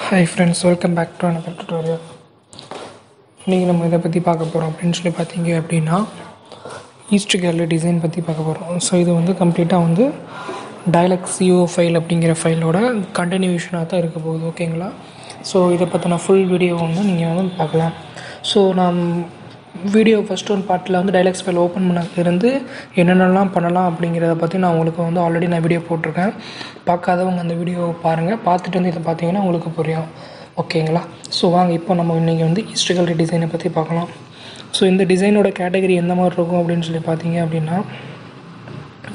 Hi friends, welcome back to another tutorial. இன்றைக்கி நம்ம இதை பற்றி பார்க்க போகிறோம் அப்படின்னு சொல்லி பார்த்தீங்க அப்படின்னா ஈஸ்ட் கேலரி டிசைன் பற்றி பார்க்க போகிறோம். ஸோ இது வந்து கம்ப்ளீட்டாக வந்து டயலக்ஸ் CO ஃபைல் அப்படிங்கிற ஃபைலோட கண்டினியூஷனாக தான் இருக்க போகுது. ஓகேங்களா? ஸோ இதை பற்றின ஃபுல் வீடியோ வந்து நீங்கள் வந்து பார்க்கலாம். ஸோ நான் வீடியோ ஃபஸ்ட் ஒன் பார்ட்டில் வந்து டயலக்ஸ் ஃபைல் ஓப்பன் பண்ணதுலேருந்து என்னென்னலாம் பண்ணலாம் அப்படிங்கிறத பற்றி நான் உங்களுக்கு வந்து ஆல்ரெடி நான் வீடியோ போட்டிருக்கேன். பார்க்காதவங்க அந்த வீடியோ பாருங்கள், பார்த்துட்டு வந்து இதை பார்த்தீங்கன்னா உங்களுக்கு புரியும். ஓகேங்களா? ஸோ வாங்க இப்போ நம்ம இன்றைக்கி வந்து ஈஸ்ட் கேலரி டிசைனை பற்றி பார்க்கலாம். ஸோ இந்த டிசைனோட கேட்டகரி எந்த மாதிரி இருக்கும் அப்படின்னு சொல்லி பார்த்தீங்க அப்படின்னா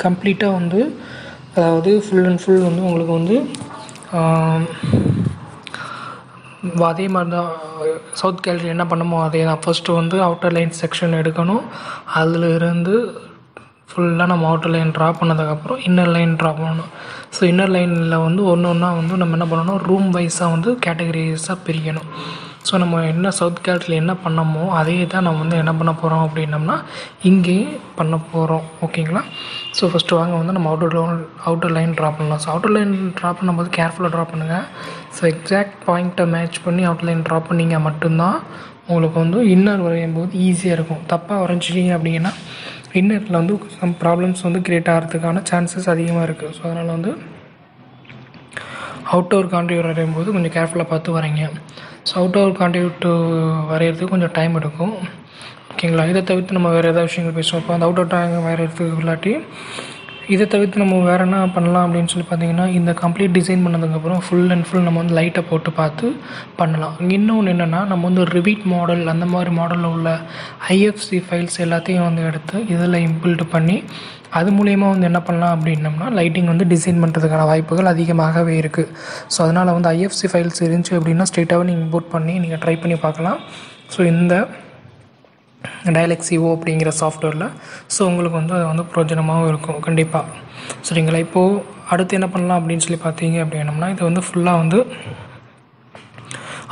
கம்ப்ளீட்டாக வந்து அதாவது ஃபுல் அண்ட் ஃபுல் வந்து உங்களுக்கு வந்து அதே மாதிரி தான் சவுத் கேலரி என்ன பண்ணமோ அதே தான். ஃபஸ்ட்டு வந்து அவுட்டர் லைன் செக்ஷன் எடுக்கணும், அதில் இருந்து ஃபுல்லாக நம்ம அவுட்டர் லைன் ட்ரா பண்ணதுக்கப்புறம் இன்னர் லைன் ட்ரா பண்ணணும். ஸோ இன்னர் லைனில் வந்து ஒன்று ஒன்றா வந்து நம்ம என்ன பண்ணணும், ரூம் வைஸாக வந்து கேட்டகரிஸாக பிரிக்கணும். ஸோ நம்ம என்ன சவுத் கேலரியில் என்ன பண்ணமோ அதே தான் நம்ம வந்து என்ன பண்ண போகிறோம் அப்படின்னம்னா இங்கேயும் பண்ண போகிறோம். ஓகேங்களா? ஸோ ஃபஸ்ட்டு வாங்க வந்து நம்ம அவுட்டர் லைன் ட்ரா பண்ணலாம். ஸோ அவுட்டர் லைன் ட்ரா பண்ணும்போது கேர்ஃபுல்லாக ட்ரா பண்ணுங்கள். ஸோ எக்ஸாக்ட் பாயிண்ட்டை மேட்ச் பண்ணி அவுட்டர் லைன் ட்ரா பண்ணிங்க மட்டும்தான் உங்களுக்கு வந்து இன்னர் வரையும் போது ஈஸியாக இருக்கும். தப்பாக வரைஞ்சிட்டிங்க அப்படின்னா இன்னரில் வந்து சம் ப்ராப்ளம்ஸ் வந்து க்ரியேட் ஆகிறதுக்கான சான்சஸ் அதிகமாக இருக்குது. ஸோ அதனால் வந்து அவுட்டோர் கான்ட்ரிபியூட் வரையும் போது கொஞ்சம் கேர்ஃபுல்லாக பார்த்து வரைங்க. ஸோ அவுட்டோர் கான்ட்ரிபியூட் வரைகிறதுக்கு கொஞ்சம் டைம் எடுக்கும். ஓகேங்களா? இதை தவிர்த்து நம்ம வேறு ஏதாவது விஷயங்கள் பேசுவோம். இப்போ அந்த அவுட்டோர் ட்ராயிங் வரைகிறதுக்கு இல்லாட்டி இதை தவிர்த்து நம்ம வேறு என்ன பண்ணலாம் அப்படின்னு சொல்லி பார்த்தீங்கன்னா இந்த கம்ப்ளீட் டிசைன் பண்ணதுக்கப்புறம் ஃபுல் அண்ட் ஃபுல் நம்ம வந்து லைட்டை போட்டு பார்த்து பண்ணலாம். இன்னொன்று என்னென்னா நம்ம வந்து ரிவீட் மாடல் அந்த மாதிரி மாடலில் உள்ள IFC ஃபைல்ஸ் எல்லாத்தையும் வந்து எடுத்து இதில் இம்பில்ட் பண்ணி அது மூலயமா வந்து என்ன பண்ணலாம் அப்படின்னம்னா லைட்டிங் வந்து டிசைன் பண்ணுறதுக்கான வாய்ப்புகள் அதிகமாகவே இருக்குது. ஸோ அதனால் வந்து IFC ஃபைல்ஸ் இருந்துச்சு அப்படின்னா ஸ்ட்ரெயிட்டாகவே நீங்கள் இம்போர்ட் பண்ணி நீங்கள் ட்ரை பண்ணி பார்க்கலாம். ஸோ இந்த டயலக்ஸ் CO அப்படிங்கிற சாஃப்ட்வேரில் ஸோ உங்களுக்கு வந்து அது வந்து பிரயோஜனமாகவும் இருக்கும் கண்டிப்பாக. சரிங்களா? இப்போது அடுத்து என்ன பண்ணலாம் அப்படின்னு சொல்லி பார்த்தீங்க அப்படின்னம்னா இது வந்து ஃபுல்லாக வந்து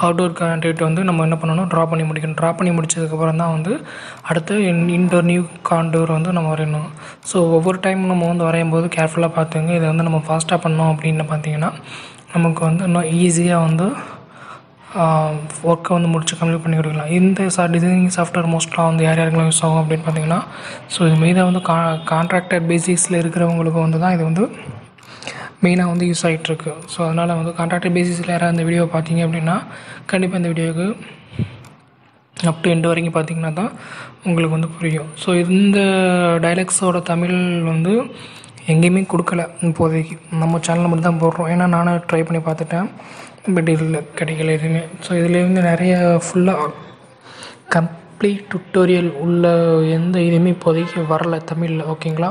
அவுட்டோர் கான்ட்ரிபியூட் வந்து நம்ம என்ன பண்ணணும், ட்ரா பண்ணி முடிக்கணும். ட்ரா பண்ணி முடிச்சதுக்கப்புறம் தான் வந்து அடுத்து இன்டோர் நியூ கான்டூர் வந்து நம்ம வரையணும். ஸோ ஒவ்வொரு டைம் நம்ம வந்து வரையும் போது கேர்ஃபுல்லாக பார்த்துங்க. இதை வந்து நம்ம ஃபாஸ்ட்டாக பண்ணோம் அப்படின்னு பார்த்தீங்கன்னா நமக்கு வந்து இன்னும் ஈஸியாக வந்து ஒர்க்கை வந்து முடிச்சு கம்ப்ளீட் பண்ணி கொடுக்கலாம். இந்த டிசைனிங் சாஃப்ட்வேர் மோஸ்ட்டாக வந்து யாருக்கெல்லாம் யூஸ் ஆகும் அப்படின்னு பார்த்தீங்கன்னா ஸோ இது மெயினாக வந்து கான்ட்ராக்டர் பேசிஸில் இருக்கிறவங்களுக்கு வந்து தான் இது வந்து மெயினாக வந்து யூஸ் ஆகிட்டுருக்கு. ஸோ அதனால் வந்து கான்ட்ராக்டர் பேசிஸில் யாராவது இந்த வீடியோவை பார்த்தீங்க அப்படின்னா கண்டிப்பாக இந்த வீடியோவுக்கு அப் டு எண்டு வரைக்கும் பார்த்தீங்கன்னா தான் உங்களுக்கு வந்து புரியும். ஸோ இந்த டயலக்ஸோட தமிழ் வந்து எங்கேயுமே கொடுக்கல இப்போதைக்கு, நம்ம சேனலில் மட்டும் தான் போடுறோம். ஏன்னா நானும் ட்ரை பண்ணி பார்த்துட்டேன், பட் இதில் கிடைக்கல எதுவுமே. ஸோ இதில் வந்து நிறைய ஃபுல்லாக கம்ப்ளீட் டுட்டோரியல் உள்ள எந்த இதுவுமே இப்போதைக்கு வரல தமிழில். ஓகேங்களா?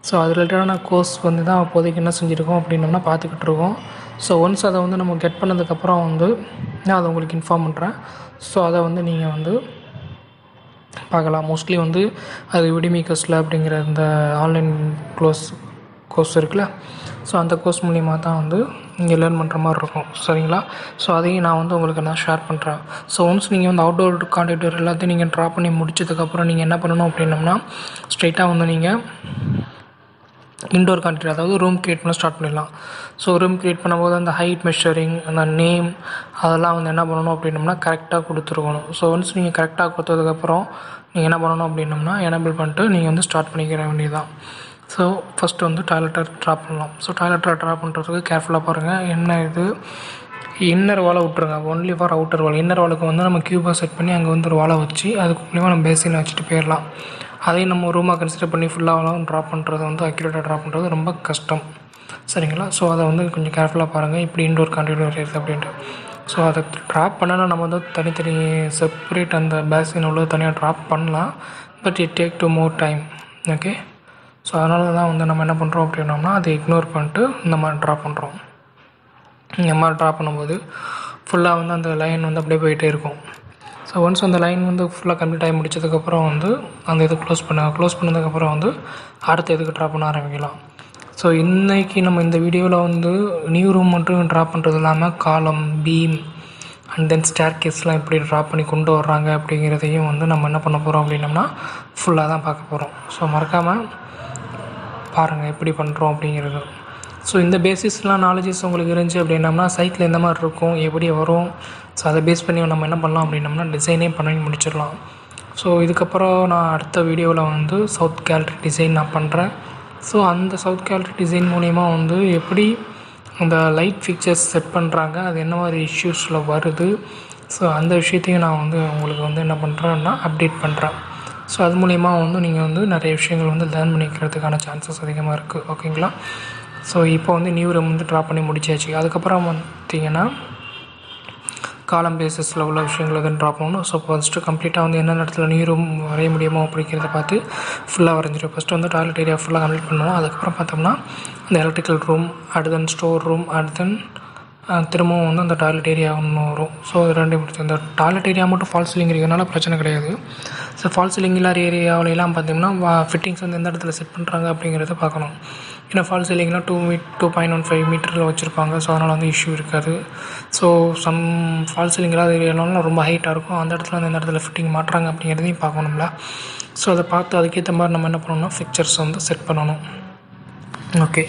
ஸோ அது ரிலேட்டடான கோர்ஸ் வந்து தான் இப்போதைக்கு என்ன செஞ்சுருக்கோம் அப்படின்னம்னா பார்த்துக்கிட்டு இருக்கோம். ஸோ ஒன்ஸ் அதை வந்து நம்ம கெட் பண்ணதுக்கப்புறம் வந்து நான் அதை உங்களுக்கு இன்ஃபார்ம் பண்ணுறேன். ஸோ அதை வந்து நீங்கள் வந்து பார்க்கலாம். மோஸ்ட்லி வந்து அது விடிமேக்கர்ஸில் அப்படிங்கிற இந்த ஆன்லைன் கோர்ஸ் இருக்குல்ல, ஸோ அந்த கோர்ஸ் மூலிமா தான் வந்து நீங்கள் லேர்ன் பண்ணுற மாதிரி இருக்கும். சரிங்களா? ஸோ அதையும் நான் வந்து உங்களுக்கு நான் ஷேர் பண்ணுறேன். ஸோ ஒன்ஸ் நீங்கள் வந்து அவுட்டோர் கான்ட்ரிபியூட்டர் எல்லாத்தையும் நீங்கள் ட்ரா பண்ணி முடிச்சதுக்கப்புறம் நீங்கள் என்ன பண்ணணும் அப்படின்னம்னா ஸ்ட்ரெயிட்டாக வந்து நீங்கள் இன்டோர் கான்ட்ரி அதாவது ரூம் க்ரியேட் பண்ண ஸ்டார்ட் பண்ணிடலாம். ஸோ ரூம் க்ரியேட் பண்ணும்போது அந்த ஹைட் மெஷரிங் அந்த நேம் அதெல்லாம் வந்து என்ன பண்ணணும் அப்படின்னம்னா கரெக்டாக கொடுத்துருக்கணும். ஸோ ஒன்ஸ் நீங்கள் கரெக்டாக கொடுத்ததுக்கப்புறம் நீங்கள் என்ன பண்ணணும் அப்படின்னம்னா எனேபிள் பண்ணிட்டு நீங்கள் வந்து ஸ்டார்ட் பண்ணிக்கிற வேண்டியதுதான். ஸோ ஃபஸ்ட்டு வந்து டாய்லெட்டை ட்ரா பண்ணலாம். ஸோ டாய்லெட்டை ட்ரா பண்ணுறதுக்கு கேர்ஃபுல்லாக பாருங்கள். என்ன இது இன்னர் வாலை விட்ருங்க, only for outer wall. Inner வாலுக்கு வந்து நம்ம க்யூபாக செட் பண்ணி அங்கே வந்து ஒரு வாலை வச்சு அதுக்கு மூலிமா நம்ம பேசினை வச்சுட்டு போயிடலாம். அதையும் நம்ம ரூமாக கன்சிடர் பண்ணி ஃபுல்லாக ட்ரா பண்ணுறது வந்து அக்யூரேட்டாக ட்ரா பண்ணுறது ரொம்ப கஷ்டம். சரிங்களா? ஸோ அதை வந்து கொஞ்சம் கேர்ஃபுல்லாக பாருங்கள் இப்படி இன்டோர் கான்ட்ரிபியூட் வரையிறது அப்படின்ட்டு. ஸோ அதை ட்ராப் பண்ணால் நம்ம வந்து தனித்தனி செப்பரேட் அந்த பேசின் உள்ள தனியாக ட்ராப் பண்ணலாம், but it take to more time. Okay? So அதனால தான் வந்து நம்ம என்ன பண்ணுறோம் அப்படின்னோம்னா அதை இக்னோர் பண்ணிட்டு இந்த மாதிரி ட்ரா பண்ணுறோம். இந்த மாதிரி ட்ரா பண்ணும்போது ஃபுல்லாக வந்து அந்த லைன் வந்து அப்படியே போயிட்டே இருக்கும். ஸோ ஒன்ஸ் அந்த லைன் வந்து ஃபுல்லாக கம்ப்ளீட் ஆகி முடிச்சதுக்கப்புறம் வந்து அந்த இது க்ளோஸ் பண்ணதுக்கப்புறம் வந்து அடுத்த இதுக்கு ட்ரா பண்ண ஆரம்பிக்கலாம். ஸோ இன்றைக்கி நம்ம இந்த வீடியோவில் வந்து நியூ ரூம் மட்டும் ட்ரா பண்ணுறது இல்லாமல் காலம், பீம் அண்ட் தென் ஸ்டேர் கேஸ்லாம் எப்படி ட்ரா பண்ணி கொண்டு வர்றாங்க அப்படிங்கிறதையும் வந்து நம்ம என்ன பண்ண போகிறோம் அப்படின்னம்னா ஃபுல்லாக தான் பார்க்க போகிறோம். ஸோ மறக்காமல் பாருங்கள் எப்படி பண்ணுறோம் அப்படிங்கிறது. ஸோ இந்த பேசிஸ்லாம் நாலேஜஸ் உங்களுக்கு இருந்துச்சு அப்படின்னம்னா சைட்டில் எந்த மாதிரி இருக்கும், எப்படி வரும், ஸோ அதை பேஸ் பண்ணி நம்ம என்ன பண்ணலாம் அப்படின்னம்னா டிசைனே பண்ணி முடிச்சிடலாம். ஸோ இதுக்கப்புறம் நான் அடுத்த வீடியோவில் வந்து சவுத் கேலரி டிசைன் நான் பண்ணுறேன். ஸோ அந்த சவுத் கேலரி டிசைன் மூலிமா வந்து எப்படி அந்த லைட் ஃபிக்சர்ஸ் செட் பண்ணுறாங்க, அது என்ன மாதிரி இஷ்யூஸில் வருது, ஸோ அந்த விஷயத்தையும் நான் வந்து உங்களுக்கு வந்து என்ன பண்ணுறேன்னா அப்டேட் பண்ணுறேன். ஸோ அது மூலிமா வந்து நீங்கள் வந்து நிறைய விஷயங்கள் வந்து லேர்ன் பண்ணிக்கிறதுக்கான சான்சஸ் அதிகமாக இருக்குது. ஓகேங்களா? ஸோ இப்போ வந்து நியூ ரூம் வந்து ட்ரா பண்ணி முடிச்சாச்சு. அதுக்கப்புறம் பார்த்திங்கன்னா காலம் பேஸஸில் உள்ள விஷயங்கள் எதுவும் ட்ரா பண்ணணும். ஸோ ஃபஸ்ட்டு கம்ப்ளீட்டாக வந்து என்னென்ன இடத்துல நியூ ரூம் வரைய முடியுமோ அப்படிங்கிறத பார்த்து ஃபுல்லாக வரைஞ்சிடும். ஃபஸ்ட்டு வந்து டாய்லெட் ஏரியா ஃபுல்லாக கம்ப்ளீட் பண்ணுவோம். அதுக்கப்புறம் பார்த்தோம்னா இந்த எலக்ட்ரிக்கல் ரூம், அடுத்தன் ஸ்டோர் ரூம், அடுத்தன் திரும்பவும் வந்து அந்த டாய்லெட் ஏரியா ஒன்று வரும். ஸோ இது ரெண்டு முடிச்சு இந்த டாய்லெட் ஏரியா மட்டும் ஃபால் சீலிங் இருக்கிறதுனால பிரச்சனை கிடையாது. ஸோ ஃபால் சீலிங் இல்லாத ஏரியாவிலலாம் பார்த்திங்கன்னா ஃபிட்டிங்ஸ் வந்து எந்த இடத்துல செட் பண்ணுறாங்க அப்படிங்கிறத பார்க்கணும். ஏன்னா ஃபால் சீலிங்லாம் 2.15 மீட்டரில் வச்சுருப்பாங்க. ஸோ அதனால் வந்து இஷ்யூ இருக்காது. ஸோ சம் ஃபால் சீலிங் இல்லாத ஏரியாலாம் ரொம்ப ஹைட்டாக இருக்கும். அந்த இடத்துல வந்து எந்த இடத்துல ஃபிட்டிங் மாட்டுறாங்க அப்படிங்கிறதையும் பார்க்கணும்ல. ஸோ அதை பார்த்து அதுக்கேற்ற மாதிரி நம்ம என்ன பண்ணணும்னா ஃபிக்சர்ஸ் வந்து செட் பண்ணணும். ஓகே.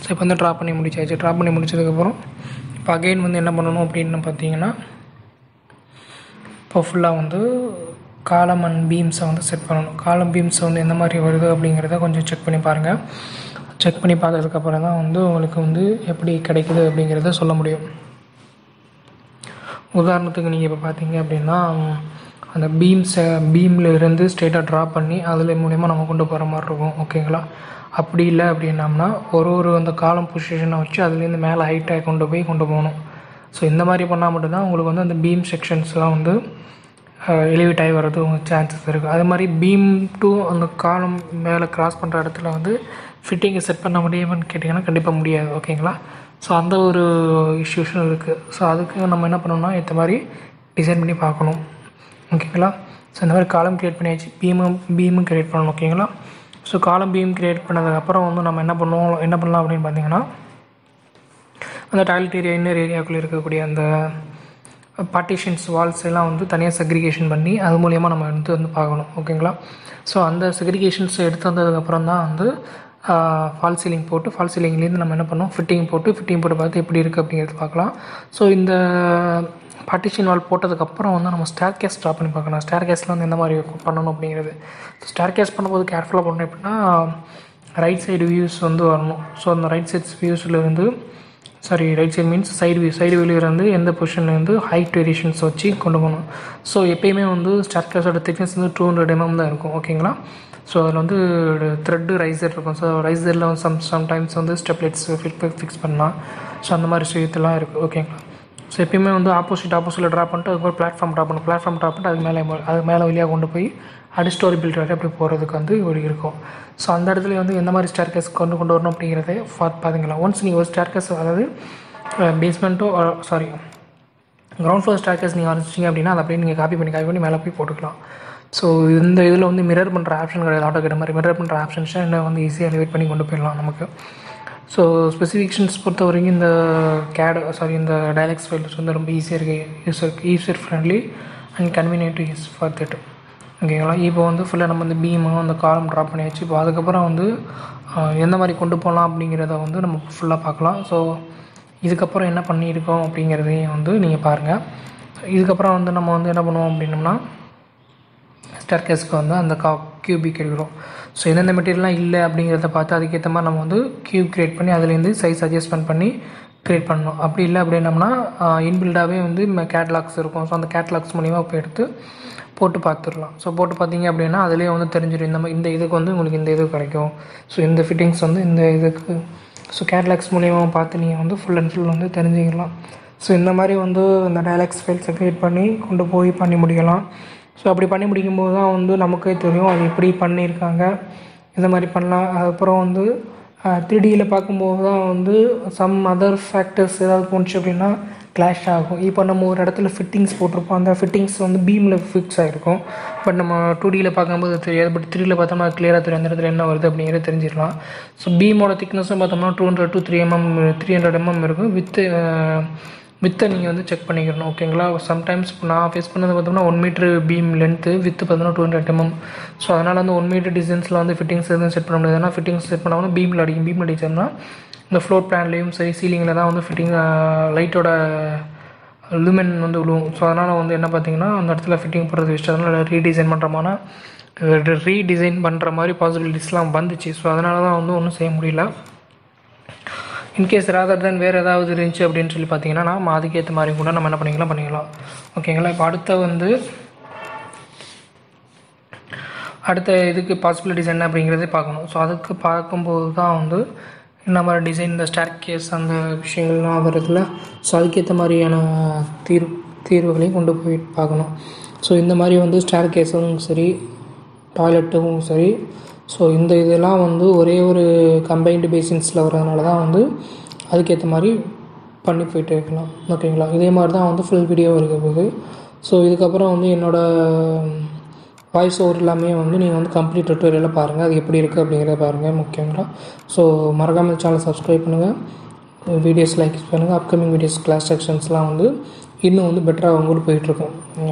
ஸோ இப்போ வந்து ட்ரா பண்ணி முடிச்சாச்சு. ட்ரா பண்ணி முடிச்சதுக்கப்புறம் இப்போ அகெயின் வந்து என்ன பண்ணணும் அப்படின்னு பார்த்தீங்கன்னா இப்போ ஃபுல்லாக வந்து காலம் அண்ட் பீம்ஸை வந்து செட் பண்ணணும். காலம் பீம்ஸை வந்து எந்த மாதிரி வருது அப்படிங்கிறத கொஞ்சம் செக் பண்ணி பாருங்கள். செக் பண்ணி பார்த்ததுக்கப்புறம் தான் வந்து உங்களுக்கு வந்து எப்படி கிடைக்குது அப்படிங்கிறத சொல்ல முடியும். உதாரணத்துக்கு நீங்கள் இப்போ பார்த்தீங்க அப்படின்னா அந்த பீமில் இருந்து ஸ்ட்ரெயிட்டாக ட்ரா பண்ணி அதில் மூலயமா நம்ம கொண்டு போகிற மாதிரி இருக்கும். ஓகேங்களா? அப்படி இல்லை அப்படின்னம்னா ஒரு அந்த காலம் பொசிஷனை வச்சு அதுலேருந்து மேலே ஹைட்டாக கொண்டு போகணும். ஸோ இந்த மாதிரி பண்ணால் மட்டும்தான் உங்களுக்கு வந்து அந்த பீம் செக்ஷன்ஸ்லாம் வந்து எலிவேட் ஆகி வர்றது உங்களுக்கு சான்சஸ் இருக்குது. அதே மாதிரி பீம் டு அந்த காலம் மேலே கிராஸ் பண்ணுற இடத்துல வந்து ஃபிட்டிங்கை செட் பண்ண முடியுமான்னு கேட்டிங்கன்னா கண்டிப்பாக முடியாது. ஓகேங்களா? ஸோ அந்த ஒரு இஷ்யூஸும் இருக்குது. ஸோ அதுக்கு நம்ம என்ன பண்ணணும்னா ஏற்ற மாதிரி டிசைன் பண்ணி பார்க்கணும். ஓகேங்களா? ஸோ இந்த மாதிரி காலம் க்ரியேட் பண்ணியாச்சு. பீமும் க்ரியேட் பண்ணணும். ஓகேங்களா? ஸோ காலம் பீம் க்ரியேட் பண்ணதுக்கப்புறம் வந்து நம்ம என்ன பண்ணலாம் அப்படின்னு பார்த்தீங்கன்னா அந்த டாய்லெட் ஏரியா இன்னர் ஏரியாவுக்குள்ளே இருக்கக்கூடிய அந்த பார்ட்டிஷன்ஸ் வால்ஸ் எல்லாம் வந்து தனியாக செக்ரிகேஷன் பண்ணி அது மூலயமா நம்ம வந்து பார்க்கணும். ஓகேங்களா? ஸோ அந்த செக்ரிகேஷன்ஸ் எடுத்து வந்ததுக்கப்புறம் தான் வந்து ஃபால் சீலிங் போட்டு ஃபால் சீலிங்லேருந்து நம்ம என்ன பண்ணோம் ஃபிட்டிங் போட்டு பார்த்து எப்படி இருக்குது அப்படிங்கிறது பார்க்கலாம். ஸோ இந்த பார்ட்டிஷன் வால் போட்டதுக்கப்புறம் வந்து நம்ம ஸ்டேர் கேஸ் ட்ரா பண்ணி பார்க்கலாம். ஸ்டேர் கேஸில் வந்து எந்த மாதிரி பண்ணணும் அப்படிங்கிறது. ஸ்டேர் கேஸ் பண்ணும்போது கேர்ஃபுல்லாக பண்ணணும். எப்படின்னா ரைட் சைடு வியூஸ் வந்து வரணும். ஸோ அந்த ரைட் சைடு மீன்ஸ் சைடு வியூலேருந்து எந்த பொசிஷன்லேருந்து ஹைட் வேரியேஷன்ஸ் வச்சு கொண்டு போகணும். ஸோ எப்பயுமே வந்து ஸ்டேர் கேஸோட திக்னஸ் வந்து 200 mm தான் இருக்கும். ஓகேங்களா? ஸோ அதில் வந்து த்ரெட்டு ரைசர் இருக்கும். ஸோ ரைசரில் சம்டைம்ஸ் வந்து ஸ்டெப்லைட்ஸ் ஃபிக்ஸ் பண்ணலாம். ஸோ அந்த மாதிரி விஷயத்தெல்லாம் இருக்குது. ஓகேங்களா? ஸோ எப்பயுமே வந்து ஆப்போசிட்டில் ட்ரா பண்ணிட்டு அதுக்கப்புறம் பிளாட்ஃபார்ம் ட்ரா பண்ணிட்டு அதுக்கு மேலே வழியாக கொண்டு போய் அடிஸ்டோரி பில்ட் வரை அப்படி போகிறதுக்கு வந்து ஒரு இருக்கும். ஸோ அந்த இடத்துல வந்து எந்த மாதிரி ஸ்டேர் கேஸ் கொண்டு வரணும் அப்படிங்கிறத பார்த்துங்களா. ஒன்ஸ் நீங்கள் ஒரு ஸ்டேர் கேஸ் அதாவது கிரவுண்ட் ஃப்ளோர் ஸ்டேர் கேஸ் நீங்கள் ஆரம்பிச்சிங்க அப்படின்னா அதை அப்படியே நீங்கள் காப்பி பண்ணி மேலே போய் போட்டுக்கலாம். ஸோ இந்த இதில் வந்து மிரர் பண்ணுற ஆப்ஷன் கிடையாது. ஆட்டோகேட் மாதிரி மிரர் பண்ணுற ஆப்ஷன்ஸை என்ன வந்து ஈஸியாக எலிவேட் பண்ணி கொண்டு போயிடலாம் நமக்கு. ஸோ ஸ்பெசிஃபிகேஷன்ஸ் பொறுத்த வரைக்கும் இந்த டைலக்ஸ் ஃபைல்ஸ் வந்து ரொம்ப ஈஸியாக இருக்குது. User friendly and convenient to use for that. ஓகேங்களா? இப்போ வந்து ஃபுல்லாக நம்ம இந்த பீமும் அந்த காலம் ட்ரா பண்ணியாச்சு. இப்போ அதுக்கப்புறம் வந்து எந்த மாதிரி கொண்டு போகலாம் அப்படிங்கிறத வந்து நம்ம ஃபுல்லாக பார்க்கலாம். ஸோ இதுக்கப்புறம் என்ன பண்ணியிருக்கோம் அப்படிங்கிறதையும் வந்து நீங்கள் பாருங்கள். இதுக்கப்புறம் வந்து நம்ம வந்து என்ன பண்ணுவோம் அப்படின்னோம்னா ஸ்டேர் கேஸ்க்கு வந்து அந்த கியூபிக் எடுக்கிறோம். ஸோ எந்தெந்த மெட்டீரியல்லாம் இல்லை அப்படிங்கிறத பார்த்து அதுக்கேற்ற மாதிரி நம்ம வந்து கியூப் க்ரியேட் பண்ணி அதுலேருந்து சைஸ் அட்ஜஸ்ட்மெண்ட் பண்ணி க்ரியேட் பண்ணணும். அப்படி இல்லை அப்படின்னம்னா இன்பில்டாகவே வந்து கேட்லாக்ஸ் இருக்கும். ஸோ அந்த கேட்லாக்ஸ் மூலிமா போய் எடுத்து போட்டு பார்த்துடலாம். ஸோ போட்டு பார்த்தீங்க அப்படின்னா அதிலே வந்து தெரிஞ்சிடும் இந்த இதுக்கு வந்து உங்களுக்கு இந்த இது கிடைக்கும். ஸோ இந்த ஃபிட்டிங்ஸ் வந்து இந்த இதுக்கு ஸோ கேட்லாக்ஸ் மூலிமா பார்த்து நீங்கள் வந்து ஃபுல் அண்ட் ஃபுல் வந்து தெரிஞ்சுக்கலாம். ஸோ இந்த மாதிரி வந்து இந்த டைலாக்ஸ் ஃபைல்ஸை க்ரியேட் பண்ணி கொண்டு போய் பண்ணி முடிக்கலாம். ஸோ அப்படி பண்ணி முடிக்கும்போது தான் வந்து நமக்கே தெரியும் அது எப்படி பண்ணியிருக்காங்க, இந்த மாதிரி பண்ணலாம். அதுக்கப்புறம் வந்து 3Dயில் பார்க்கும்போது தான் வந்து சம் அதர் ஃபேக்டர்ஸ் ஏதாவது போணுச்சு அப்படின்னா கிளாஷ் ஆகும். இப்போ நம்ம ஒரு இடத்துல ஃபிட்டிங்ஸ் போட்டிருப்போம். அந்த ஃபிட்டிங்ஸ் வந்து பீமில் ஃபிக்ஸ் ஆகிருக்கும். பட் நம்ம 2Dயில் பார்க்கும்போது தெரியாது. பட் 3Dயில் பார்த்தோம்னா அது கிளியராக தெரியும் அந்த இடத்துல என்ன வருது அப்படிங்கிறத தெரிஞ்சிடலாம். ஸோ பீமோட திக்னஸும் பார்த்தோம்னா 200 to 300 mm இருக்கும். வித்தை நீங்கள் வந்து செக் பண்ணிக்கிறணும். ஓகேங்களா? சம்டைம்ஸ் இப்போ நான் ஃபேஸ் பண்ணது பார்த்தோம்னா 1 மீட்ரு பீம் லென்த்து வித்து பார்த்தோம்னா 200 mm. ஸோ அதனால் வந்து 1 மீட்டர் டிஸ்டன்ஸில் வந்து ஃபிட்டிங்ஸ் எதுவும் செட் பண்ண முடியாது. ஏன்னா ஃபிட்டிங்ஸ் செட் பண்ணாமல் பீமில் அடிச்சோம்னா இந்த ஃப்ளோர் பிளான்லேயும் சரி சீலிங்கில் தான் வந்து ஃபிட்டிங் லைட்டோட லூமென் வந்து விழுவும். ஸோ அதனால் வந்து என்ன பார்த்தீங்கன்னா அந்த இடத்துல ஃபிட்டிங் போடுறது வச்சு அதனால் ரீடிசைன் பண்ணுற மாதிரி பாசிபிலிட்டிஸ்லாம் வந்துச்சு. ஸோ அதனால தான் வந்து ஒன்றும் செய்ய முடியல. இன்கேஸ் ராதர் தென் வேறு ஏதாவது இருந்துச்சு அப்படின்னு சொல்லி பார்த்தீங்கன்னா நம்ம அதுக்கேற்ற மாதிரி கூட நம்ம என்ன பண்ணிக்கலாம். ஓகேங்களா. இப்போ அடுத்த இதுக்கு பாசிபிலிட்டிஸ் என்ன அப்படிங்கிறதே பார்க்கணும். ஸோ அதுக்கு பார்க்கும்போது தான் வந்து இந்த மாதிரி டிசைன் இந்த ஸ்டேர் கேஸ் அந்த விஷயங்கள்லாம் வருதுல. ஸோ அதுக்கேற்ற மாதிரியான தீர்வுகளையும் கொண்டு போய் பார்க்கணும். ஸோ இந்த மாதிரி வந்து ஸ்டேர் கேஸும் சரி டாய்லெட்டும் சரி, ஸோ இந்த இதெல்லாம் வந்து ஒரே ஒரு கம்பைன்டு பேசின்ஸில் வரதுனால தான் வந்து அதுக்கேற்ற மாதிரி பண்ணி போயிட்டு இருக்கலாம். ஓகேங்களா. இதே மாதிரி தான் வந்து ஃபுல் வீடியோ இருக்க போகுது. ஸோ இதுக்கப்புறம் வந்து என்னோடய வாய்ஸ் ஓவர் எல்லாமே வந்து நீங்கள் வந்து கம்ப்ளீட் டுட்டோரியலாக பாருங்கள், அது எப்படி இருக்குது அப்படிங்கிறத பாருங்கள் முக்கியமாக. ஸோ மறக்காமல் சேனல் சப்ஸ்கிரைப் பண்ணுங்கள், வீடியோஸ் லைக் பண்ணுங்கள். அப்கமிங் வீடியோஸ் கிளாஸ் செக்ஷன்ஸ்லாம் வந்து இன்னும் வந்து பெட்டராக உங்களுக்கு போயிட்டுருக்கும்.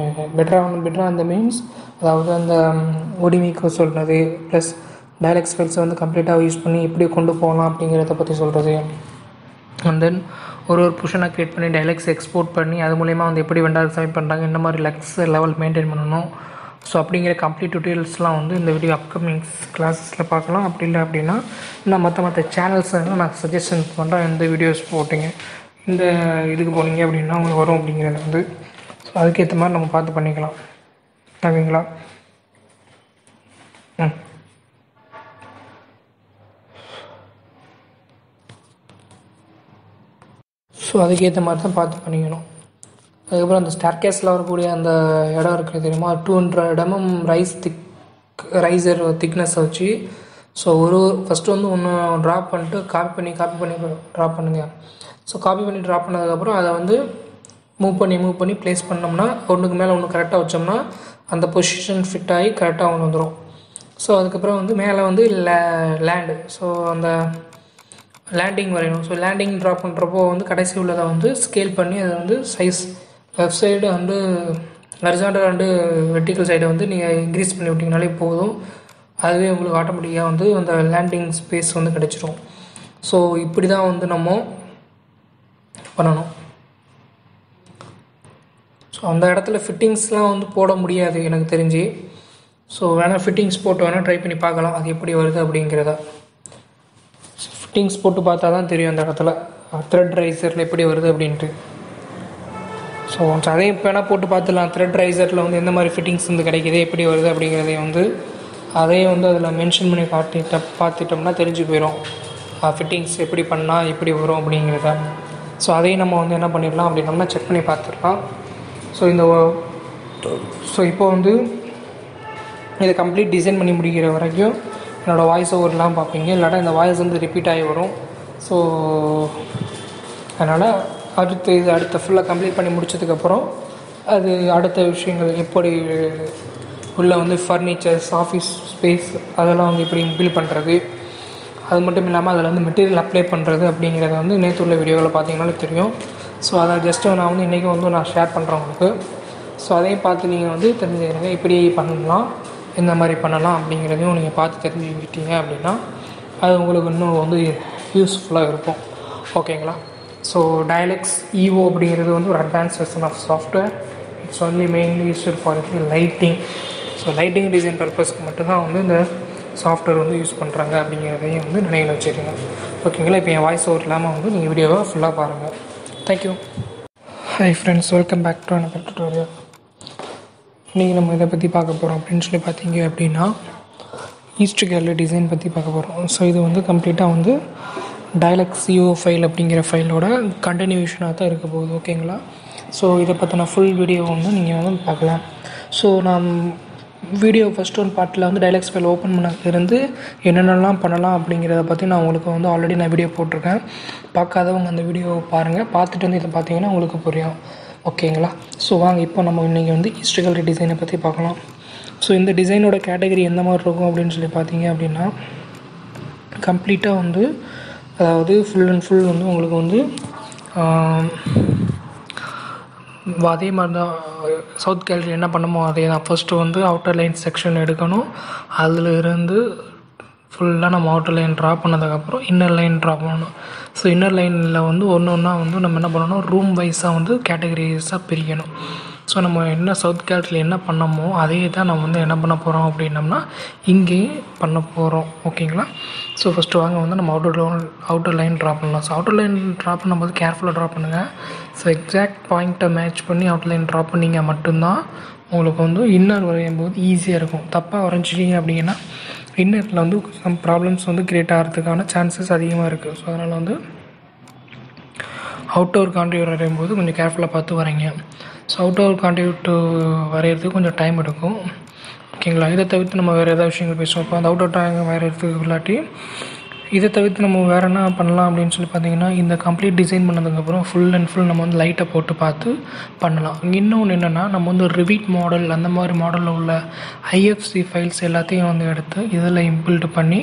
பெட்டராக அந்த மீன்ஸ் அதாவது அந்த ஒடிமிக்கு சொல்கிறது ப்ளஸ் டைலக்ஸ் ஃபைல்ஸை வந்து கம்ப்ளீட்டாக யூஸ் பண்ணி எப்படி கொண்டு போகலாம் அப்படிங்கிறத பற்றி சொல்கிறது. அண்ட் தென் ஒரு புஷனை க்ரியேட் பண்ணி டைலக்ஸ் எக்ஸ்போர்ட் பண்ணி அது மூலயமா வந்து எப்படி வெண்டார் சப்மிட் பண்ணுறாங்க, இந்த மாதிரி லக்ஸ் லெவல் மெயின்டைன் பண்ணணும். ஸோ அப்படிங்கிற கம்ப்ளீட் டீட்டெயில்ஸ்லாம் வந்து இந்த வீடியோ அப்கமிங் கிளாஸஸில் பார்க்கலாம். அப்படி இல்லை அப்படின்னா நான் மற்ற சேனல்ஸ் நான் சஜஷன் பண்ணுறேன். இந்த வீடியோஸ் போட்டிங்க இந்த இதுக்கு போனீங்க அப்படின்னா உங்களுக்கு வரும் அப்படிங்கிறது வந்து. ஸோ அதுக்கேற்ற மாதிரி நம்ம பார்த்து பண்ணிக்கலாம். ஓகேங்களா. ஸோ அதுக்கேற்ற மாதிரி தான் பார்த்து பண்ணிக்கணும். அதுக்கப்புறம் அந்த ஸ்டேர்கேஸில் வரக்கூடிய அந்த இடம் இருக்குது தெரியுமா, 200 mm ரைசர் திக்னஸை வச்சு. ஸோ ஃபஸ்ட்டு வந்து ஒன்று ட்ராப் பண்ணிட்டு காப்பி பண்ணி ட்ராப் பண்ணுங்கள். ஸோ காப்பி பண்ணி ட்ராப் பண்ணதுக்கப்புறம் அதை வந்து மூவ் பண்ணி ப்ளேஸ் பண்ணோம்னா ஒன்றுக்கு மேலே ஒன்று கரெக்டாக வச்சோம்னா அந்த பொசிஷன் ஃபிட் ஆகி கரெக்டாக ஒன்று வந்துடும். ஸோ அதுக்கப்புறம் வந்து மேலே வந்து லேண்டு, ஸோ அந்த லேண்டிங் வரையணும். ஸோ லேண்டிங் ட்ராப் பண்ணுறப்போ வந்து கடைசி உள்ளதை வந்து ஸ்கேல் பண்ணி அதை வந்து size left side and horizontal and vertical சைடை வந்து நீங்கள் இன்க்ரீஸ் பண்ணி விட்டிங்கனாலே போதும். அதுவே உங்களுக்கு ஆட்டோமேட்டிக்காக வந்து அந்த லேண்டிங் ஸ்பேஸ் வந்து கிடச்சிரும். ஸோ இப்படி தான் வந்து நம்ம பண்ணணும். ஸோ அந்த இடத்துல ஃபிட்டிங்ஸ்லாம் வந்து போட முடியாது எனக்கு தெரிஞ்சு. ஸோ வேணால் ஃபிட்டிங்ஸ் போட்டு வேணால் ட்ரை பண்ணி பார்க்கலாம் அது எப்படி வருது அப்படிங்கிறத. ஃபிட்டிங்ஸ் போட்டு பார்த்தா தான் தெரியும் அந்த இடத்துல த்ரெட் ரைசரில் எப்படி வருது அப்படின்ட்டு. ஸோ அதையும் இப்போ வேணால் போட்டு பார்த்துலாம். த்ரெட் ரைசரில் வந்து எந்த மாதிரி ஃபிட்டிங்ஸ் வந்து கிடைக்கிது எப்படி வருது அப்படிங்கிறதையும் வந்து அதையும் வந்து அதில் மென்ஷன் பண்ணி பார்த்துட்டோம்னா தெரிஞ்சு போயிடும் ஃபிட்டிங்ஸ் எப்படி பண்ணால் எப்படி வரும் அப்படிங்கிறத. ஸோ அதையும் நம்ம வந்து என்ன பண்ணிடலாம் அப்படின்னோம்னா செக் பண்ணி பார்த்துடலாம். ஸோ இப்போ வந்து இதை கம்ப்ளீட் டிசைன் பண்ணி முடிக்கிற வரைக்கும் என்னோடய வாய்ஸ் ஓவர்லாம் பார்ப்பீங்க, இல்லாட்டா இந்த வாய்ஸ் வந்து ரிப்பீட் ஆகி வரும். ஸோ அதனால் அடுத்த ஃபுல்லாக கம்ப்ளீட் பண்ணி முடித்ததுக்கப்புறம் அது அடுத்த விஷயங்கள் எப்படி உள்ள வந்து ஃபர்னிச்சர்ஸ் ஆஃபீஸ் ஸ்பேஸ் அதெல்லாம் வந்து எப்படி பில்ட் பண்ணுறது, அது மட்டும் இல்லாமல் அதில் வந்து மெட்டீரியல் அப்ளை பண்ணுறது அப்படிங்கிறத வந்து நேற்று உள்ள வீடியோவில் பார்த்தீங்கன்னாலே தெரியும். ஸோ அதை ஜஸ்ட்டு நான் வந்து இன்றைக்கி வந்து நான் ஷேர் பண்ணுறேன் உங்களுக்கு. ஸோ அதையும் பார்த்து நீங்கள் வந்து தெரிஞ்சுக்கிறீங்க இப்படி பண்ணலாம் இந்த மாதிரி பண்ணலாம் அப்படிங்கிறதையும் நீங்கள் பார்த்து தெரிஞ்சுக்கிட்டீங்க அப்படின்னா அது உங்களுக்கு இன்னும் வந்து யூஸ்ஃபுல்லாக இருக்கும். ஓகேங்களா. ஸோ டைலக்ஸ் ஈவோ அப்படிங்கிறது வந்து ஒரு advance version of software. It's only mainly used for lighting. So lighting design பர்பஸ்க்கு மட்டும்தான் வந்து இந்த சாஃப்ட்வேர் வந்து யூஸ் பண்ணுறாங்க அப்படிங்கிறதையும் வந்து நினைவில் வச்சுருங்க. ஓகேங்களா. இப்போ என் வாய்ஸ் ஓவர் இல்லாமல் வந்து நீங்கள் வீடியோவை ஃபுல்லாக பாருங்கள். Thank you. Hi friends, welcome back to another tutorial. இன்றைக்கி நம்ம இதை பற்றி பார்க்க போகிறோம் அப்படின்னு சொல்லி பார்த்தீங்க அப்படின்னா ஈஸ்ட் கேலரி டிசைன் பற்றி பார்க்க போகிறோம். ஸோ இது வந்து கம்ப்ளீட்டாக வந்து டைலக்ஸ் ஈவோ ஃபைல் அப்படிங்கிற ஃபைலோட கண்டினியூஷனாக தான் இருக்க போகுது. ஓகேங்களா. ஸோ இதை பற்றின ஃபுல் வீடியோ வந்து நீங்கள் வந்து பார்க்கலாம். ஸோ நான் வீடியோ ஃபஸ்ட் ஒன் பார்ட்டில் வந்து டைலக்ஸ் ஃபைல் ஓப்பன் பண்ணதுலேருந்து என்னென்னலாம் பண்ணலாம் அப்படிங்கிறத பற்றி நான் உங்களுக்கு வந்து ஆல்ரெடி நான் வீடியோ போட்டிருக்கேன். பார்க்காதவங்க அந்த வீடியோ பாருங்கள், பார்த்துட்டு வந்து இதை பார்த்தீங்கன்னா உங்களுக்கு புரியும். ஓகேங்களா. ஸோ வாங்க இப்போ நம்ம இன்றைக்கி வந்து ஈஸ்ட் கேலரி டிசைனை பற்றி பார்க்கலாம். ஸோ இந்த டிசைனோட கேட்டகரி எந்த மாதிரி இருக்கும் அப்படின்னு சொல்லி பார்த்தீங்க அப்படின்னா கம்ப்ளீட்டாக வந்து அதாவது ஃபுல் அண்ட் ஃபுல் வந்து உங்களுக்கு வந்து அதே மாதிரி தான் சவுத் கேலரி என்ன பண்ணுமோ அதே தான். ஃபஸ்ட்டு வந்து அவுட்டர் லைன் செக்ஷன் எடுக்கணும், அதில் இருந்து ஃபுல்லாக நம்ம அவுட்டர் லைன் ட்ரா பண்ணதுக்கப்புறம் இன்னர் லைன் ட்ரா பண்ணணும். ஸோ இன்னர் லைனில் வந்து ஒன்று ஒன்றா வந்து நம்ம என்ன பண்ணணும், ரூம் வைஸாக வந்து கேட்டகரிஸாக பிரிக்கணும். ஸோ நம்ம என்ன சவுத் கேட்டில் என்ன பண்ணமோ அதே தான் நம்ம வந்து என்ன பண்ண போகிறோம் அப்படின்னம்னா இங்கேயும் பண்ண போகிறோம். ஓகேங்களா? ஸோ ஃபஸ்ட்டு வாங்க வந்து நம்ம அவுட்டர் லைன் ட்ரா பண்ணலாம். ஸோ அவுட்டர் லைன் ட்ரா பண்ணும்போது கேர்ஃபுல்லாக ட்ரா பண்ணுங்கள். ஸோ எக்ஸாக்ட் பாயிண்ட்டை மேட்ச் பண்ணி அவுட்டர் லைன் ட்ரா பண்ணிங்க மட்டும்தான் உங்களுக்கு வந்து இன்னர் வரையும் போது ஈஸியாக இருக்கும். தப்பாக வரைஞ்சிட்டிங்க அப்படின்னா இன்னரில் வந்து சம் ப்ராப்ளம்ஸ் வந்து க்ரியேட் ஆகிறதுக்கான சான்சஸ் அதிகமாக இருக்குது. ஸோ அதனால் வந்து அவுட்டோர் கான்ட்ரிபியூட் வரையும் போது கொஞ்சம் கேர்ஃபுல்லாக பார்த்து வரைங்க. ஸோ அவுட்டோர் கான்ட்ரிபியூட் வரைகிறதுக்கு கொஞ்சம் டைம் எடுக்கும். ஓகேங்களா? இதை தவிர்த்து நம்ம வேறு ஏதாவது விஷயங்கள் பேசுவோம். இப்போ அந்த அவுட்டோர் ட்ராயிங் வரைகிறதுக்கு இல்லாட்டி இதை தவிர்த்து நம்ம வேறு என்ன பண்ணலாம் அப்படின்னு சொல்லி பார்த்தீங்கன்னா, இந்த கம்ப்ளீட் டிசைன் பண்ணதுக்கப்புறம் ஃபுல் அண்ட் ஃபுல் நம்ம வந்து லைட்டை போட்டு பார்த்து பண்ணலாம். இன்னொன்று என்னென்னா, நம்ம வந்து ரிவீட் மாடல் அந்த மாதிரி மாடலில் உள்ள ஐஎஃப்சி ஃபைல்ஸ் எல்லாத்தையும் வந்து எடுத்து இதில் இம்பில்ட் பண்ணி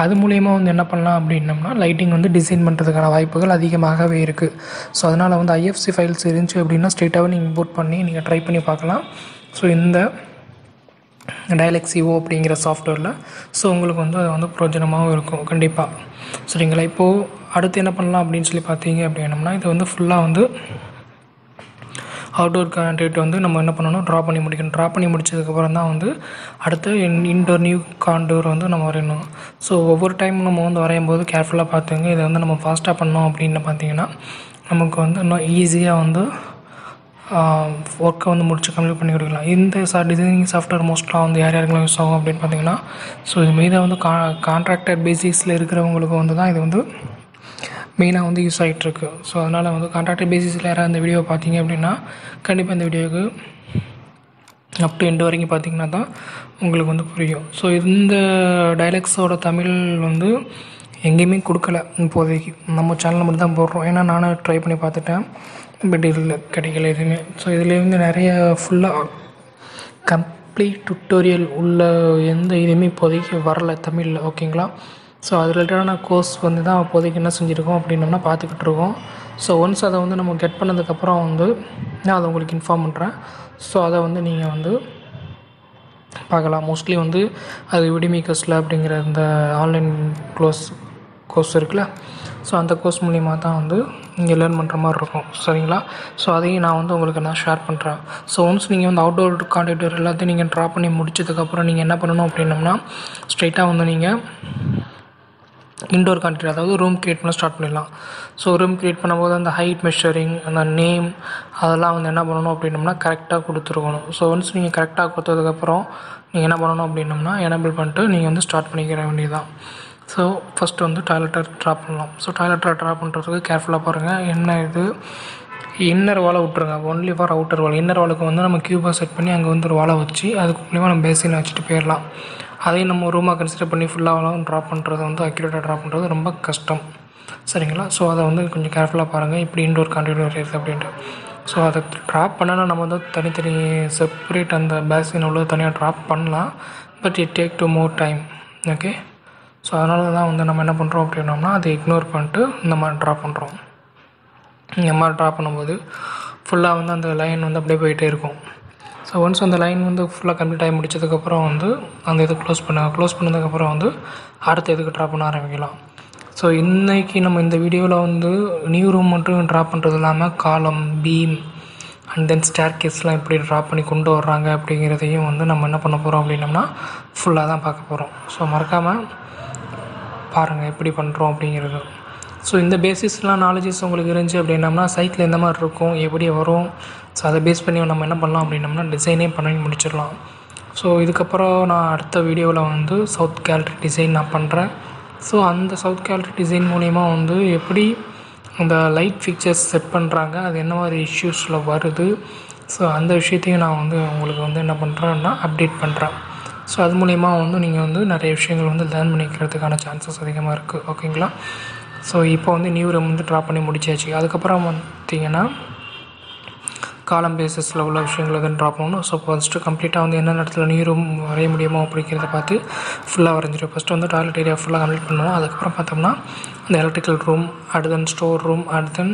அது மூலயமா வந்து என்ன பண்ணலாம் அப்படின்னம்னா லைட்டிங் வந்து டிசைன் பண்ணுறதுக்கான வாய்ப்புகள் அதிகமாகவே இருக்குது. ஸோ அதனால் வந்து ஐஎஃப்சி ஃபைல்ஸ் இருந்துச்சு அப்படின்னா ஸ்ட்ரெயிட்டாகவே நீங்கள் இம்போர்ட் பண்ணி நீங்கள் ட்ரை பண்ணி பார்க்கலாம். ஸோ இந்த டைலக்ஸிஓ அப்படிங்கிற சாஃப்ட்வேரில் ஸோ உங்களுக்கு வந்து அது வந்து பிரயோஜனமாகவும் இருக்கும் கண்டிப்பாக. சரிங்களா? இப்போது அடுத்து என்ன பண்ணலாம் அப்படின்னு சொல்லி பார்த்தீங்க அப்படின்னம்னா, இது வந்து ஃபுல்லாக வந்து அவுட்டோர் கான்ட்ரிபியூட் வந்து நம்ம என்ன பண்ணணும், ட்ரா பண்ணி முடிக்கணும். ட்ரா பண்ணி முடிச்சதுக்கப்புறம் தான் வந்து அடுத்து இன்டோர் நியூ காண்டூர் வந்து நம்ம வரையணும். ஸோ ஒவ்வொரு டைம் நம்ம வந்து வரையும் போது கேர்ஃபுல்லாக பார்த்துங்க. இதை வந்து நம்ம ஃபாஸ்ட்டாக பண்ணோம் அப்படின்னு பார்த்தீங்கன்னா நமக்கு வந்து இன்னும் ஈஸியாக வந்து ஒர்க்கை வந்து முடிச்சு கம்ப்ளீட் பண்ணி கொடுக்கலாம். இந்த டிசைனிங் சாஃப்ட்வேர் மோஸ்ட்லாக வந்து யாருக்கெல்லாம் யூஸ் ஆகும் அப்படின்னு பார்த்தீங்கன்னா, ஸோ இது மெயினாக வந்து கான்ட்ராக்டர் பேசிஸில் இருக்கிறவங்களுக்கு வந்து தான் இது வந்து மெயினாக வந்து யூஸ் ஆகிட்டுருக்கு. ஸோ அதனால் வந்து கான்ட்ராக்டர் பேசிஸில் யாராவது இந்த வீடியோ பார்த்தீங்க அப்படின்னா கண்டிப்பாக இந்த வீடியோவுக்கு அப் டு எண்டு வரைக்கும் பார்த்தீங்கன்னா தான் உங்களுக்கு வந்து புரியும். ஸோ இந்த டைலக்ஸோட தமிழ் வந்து எங்கேயுமே கொடுக்கல இப்போதைக்கு, நம்ம சேனலில் மட்டும் தான் போடுறோம். ஏன்னா நானும் ட்ரை பண்ணி பார்த்துட்டேன், பட் இதில் கிடைக்கல எதுவுமே. ஸோ இதில் வந்து நிறைய ஃபுல்லாக கம்ப்ளீட் டுட்டோரியல் உள்ள எந்த இதுவுமே இப்போதைக்கு வரல தமிழில். ஓகேங்களா? ஸோ அது ரிலேட்டடான கோர்ஸ் வந்து தான் இப்போதைக்கு என்ன செஞ்சுருக்கோம் அப்படின்னோம்னா பார்த்துக்கிட்டு இருக்கோம். ஸோ ஒன்ஸ் அதை வந்து நம்ம கெட் பண்ணதுக்கப்புறம் வந்து நான் அதை உங்களுக்கு இன்ஃபார்ம் பண்ணுறேன். ஸோ அதை வந்து நீங்கள் வந்து பார்க்கலாம். மோஸ்ட்லி வந்து அது விடிமேக்கர்ஸில் அப்படிங்கிற இந்த ஆன்லைன் கோர்ஸ் இருக்குல்ல, ஸோ அந்த கோர்ஸ் மூலிமா தான் வந்து நீங்கள் லேர்ன் பண்ணுற மாதிரி இருக்கும். சரிங்களா? ஸோ அதையும் நான் வந்து உங்களுக்கு நான் ஷேர் பண்ணுறேன். ஸோ ஒன்ஸ் நீங்கள் வந்து அவுட்டோர் கான்ட்ரிபியூட்டர் எல்லாத்தையும் நீங்கள் ட்ரா பண்ணி முடிச்சதுக்கப்புறம் நீங்கள் என்ன பண்ணணும் அப்படின்னம்னா ஸ்ட்ரைட்டாக வந்து நீங்கள் இன்டோர் கான்ட்ரி அதாவது ரூம் க்ரியேட் பண்ண ஸ்டார்ட் பண்ணிடலாம். ஸோ ரூம் க்ரியேட் பண்ணும்போது அந்த ஹைட் மெஷரிங் அந்த நேம் அதெல்லாம் வந்து என்ன பண்ணணும் அப்படின்னம்னா கரெக்டாக கொடுத்துருக்கணும். ஸோ ஒன்ஸ் நீங்கள் கரெக்டாக கொடுத்ததுக்கப்புறம் நீங்கள் என்ன பண்ணணும் அப்படின்னம்னா எனேபிள் பண்ணிட்டு நீங்கள் வந்து ஸ்டார்ட் பண்ணிக்கிற வேண்டியதுதான். ஸோ ஃபஸ்ட்டு வந்து டாய்லெட்டை ட்ரா பண்ணலாம். ஸோ டாய்லெட்டை ட்ரா பண்ணுறதுக்கு கேர்ஃபுல்லாக பாருங்கள். என்ன இது இன்னர் வாலை விட்ருங்க, only for outer wall. Inner வாலுக்கு வந்து நம்ம க்யூபாக செட் பண்ணி அங்கே வந்து ஒரு வாலை வச்சு அதுக்கு மூலிமா நம்ம பேசினை வச்சுட்டு போயிடலாம். அதையும் நம்ம ரூமாக கன்சிடர் பண்ணி ஃபுல்லாக ட்ரா பண்ணுறது வந்து அக்யூரேட்டாக ட்ரா பண்ணுறது ரொம்ப கஷ்டம். சரிங்களா? ஸோ அதை வந்து கொஞ்சம் கேர்ஃபுல்லாக பாருங்கள் இப்படி இன்டோர் கான்ட்ரிபியூட் வரையுது அப்படின்ட்டு. ஸோ அதை ட்ரா பண்ணனா நம்ம வந்து தனித்தனி செப்பரேட் அந்த பேசின் உள்ள தனியாக ட்ராப் பண்ணலாம், but it take to more time. Okay? So அதனால தான் வந்து நம்ம என்ன பண்ணுறோம் அப்படின்னோம்னா அதை இக்னோர் பண்ணிட்டு இந்த மாதிரி ட்ரா பண்ணுறோம். இந்த மாதிரி ட்ரா பண்ணும்போது ஃபுல்லாக வந்து அந்த லைன் வந்து அப்படியே போயிட்டே இருக்கும். ஸோ ஒன்ஸ் அந்த லைன் வந்து ஃபுல்லாக கம்ப்ளீட் ஆகி முடிச்சதுக்கப்புறம் வந்து அந்த இது க்ளோஸ் பண்ணதுக்கப்புறம் வந்து அடுத்த இதுக்கு ட்ரா பண்ண ஆரம்பிக்கலாம். ஸோ இன்றைக்கி நம்ம இந்த வீடியோவில் வந்து நியூ ரூம் மட்டும் ட்ரா பண்ணுறது இல்லாமல் காலம், பீம் அண்ட் தென் ஸ்டேர் கேஸ்லாம் எப்படி ட்ரா பண்ணி கொண்டு வர்றாங்க அப்படிங்கிறதையும் வந்து நம்ம என்ன பண்ண போகிறோம் அப்படின்னம்னா ஃபுல்லாக தான் பார்க்க போகிறோம். ஸோ மறக்காமல் பாருங்கள் எப்படி பண்ணுறோம் அப்படிங்கிறது. ஸோ இந்த பேசிஸ்லாம் நாலேஜஸ் உங்களுக்கு இருந்துச்சு அப்படின்னம்னா சைக்கிள் எந்த மாதிரி இருக்கும், எப்படி வரும், ஸோ அதை பேஸ் பண்ணி நம்ம என்ன பண்ணலாம் அப்படின்னம்னா டிசைனே பண்ணி முடிச்சிடலாம். ஸோ இதுக்கப்புறம் நான் அடுத்த வீடியோவில் வந்து சவுத் கேலரி டிசைன் நான் பண்ணுறேன். ஸோ அந்த சவுத் கேலரி டிசைன் மூலிமா வந்து எப்படி அந்த லைட் ஃபிக்சர்ஸ் செட் பண்ணுறாங்க, அது என்ன மாதிரி இஷ்யூஸில் வருது, ஸோ அந்த விஷயத்தையும் நான் வந்து உங்களுக்கு வந்து என்ன பண்ணுறேன்னா அப்டேட் பண்ணுறேன். ஸோ அது மூலிமா வந்து நீங்கள் வந்து நிறைய விஷயங்கள் வந்து லேர்ன் பண்ணிக்கிறதுக்கான சான்சஸ் அதிகமாக இருக்குது. ஓகேங்களா? ஸோ இப்போ வந்து நியூ ரூம் வந்து ட்ரா பண்ணி முடிச்சாச்சு. அதுக்கப்புறம் பார்த்திங்கன்னா காலம் பேஸஸில் உள்ள விஷயங்கள் வந்து ட்ரா பண்ணணும். ஸோ ஃபஸ்ட்டு கம்ப்ளீட்டாக வந்து என்னென்ன இடத்துல நியூ ரூம் வரைய முடியுமோ அப்படிங்கிறத பார்த்து ஃபுல்லாக வரைஞ்சிடும். ஃபஸ்ட்டு வந்து டாய்லெட் ஏரியா ஃபுல்லாக கம்ப்ளீட் பண்ணுவோம். அதுக்கப்புறம் பார்த்தோம்னா அந்த எலக்ட்ரிக்கல் ரூம், அடுத்து தென் ஸ்டோர் ரூம், அடுத்து தென்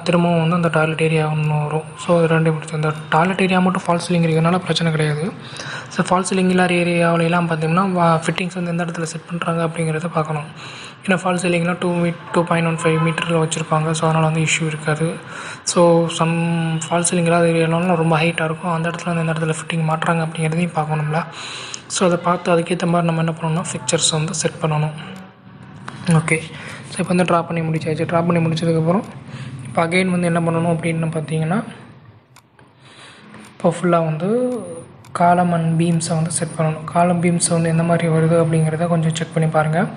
திரும்பவும் வந்து அந்த டாய்லெட் ஏரியா ஒன்று வரும். ஸோ ரெண்டு முடிச்சு அந்த டாய்லெட் ஏரியா மட்டும் ஃபால்ஸ் சீலிங் இருக்கிறதுனால பிரச்சனை கிடையாது. ஸோ ஃபால் சீலிங் இல்லாத ஏரியாவிலலாம் பார்த்திங்கன்னா ஃபிட்டிங்ஸ் வந்து எந்த இடத்துல செட் பண்ணுறாங்க அப்படிங்கிறத பார்க்கணும். ஏன்னா ஃபால் சீலிங்லாம் 2.15 மீட்டரில் வச்சுருப்பாங்க. ஸோ அதனால் வந்து இஷ்யூ இருக்காது. ஸோ சம் ஃபால் சீலிங் இல்லாத ஏரியாலாம் ரொம்ப ஹைட்டாக இருக்கும். அந்த இடத்துல வந்து எந்த இடத்துல ஃபிட்டிங் மாட்டுறாங்க அப்படிங்கிறதையும் பார்க்கணும்ல. ஸோ அதை பார்த்து அதுக்கேற்ற மாதிரி நம்ம என்ன பண்ணணும்னா ஃபிக்சர்ஸ் வந்து செட் பண்ணணும். ஓகே, ஸோ இப்போ வந்து ட்ரா பண்ணி முடிச்சாச்சு. ட்ரா பண்ணி முடிச்சதுக்கப்புறம் இப்போ அகெயின் வந்து என்ன பண்ணணும் அப்படின்னு பார்த்தீங்கன்னா, இப்போ ஃபுல்லாக வந்து காலம் அண்ட் பீம்ஸை வந்து செட் பண்ணணும். காலம் பீம்ஸ் வந்து எந்த மாதிரி வருது அப்படிங்கிறத கொஞ்சம் செக் பண்ணி பாருங்கள்.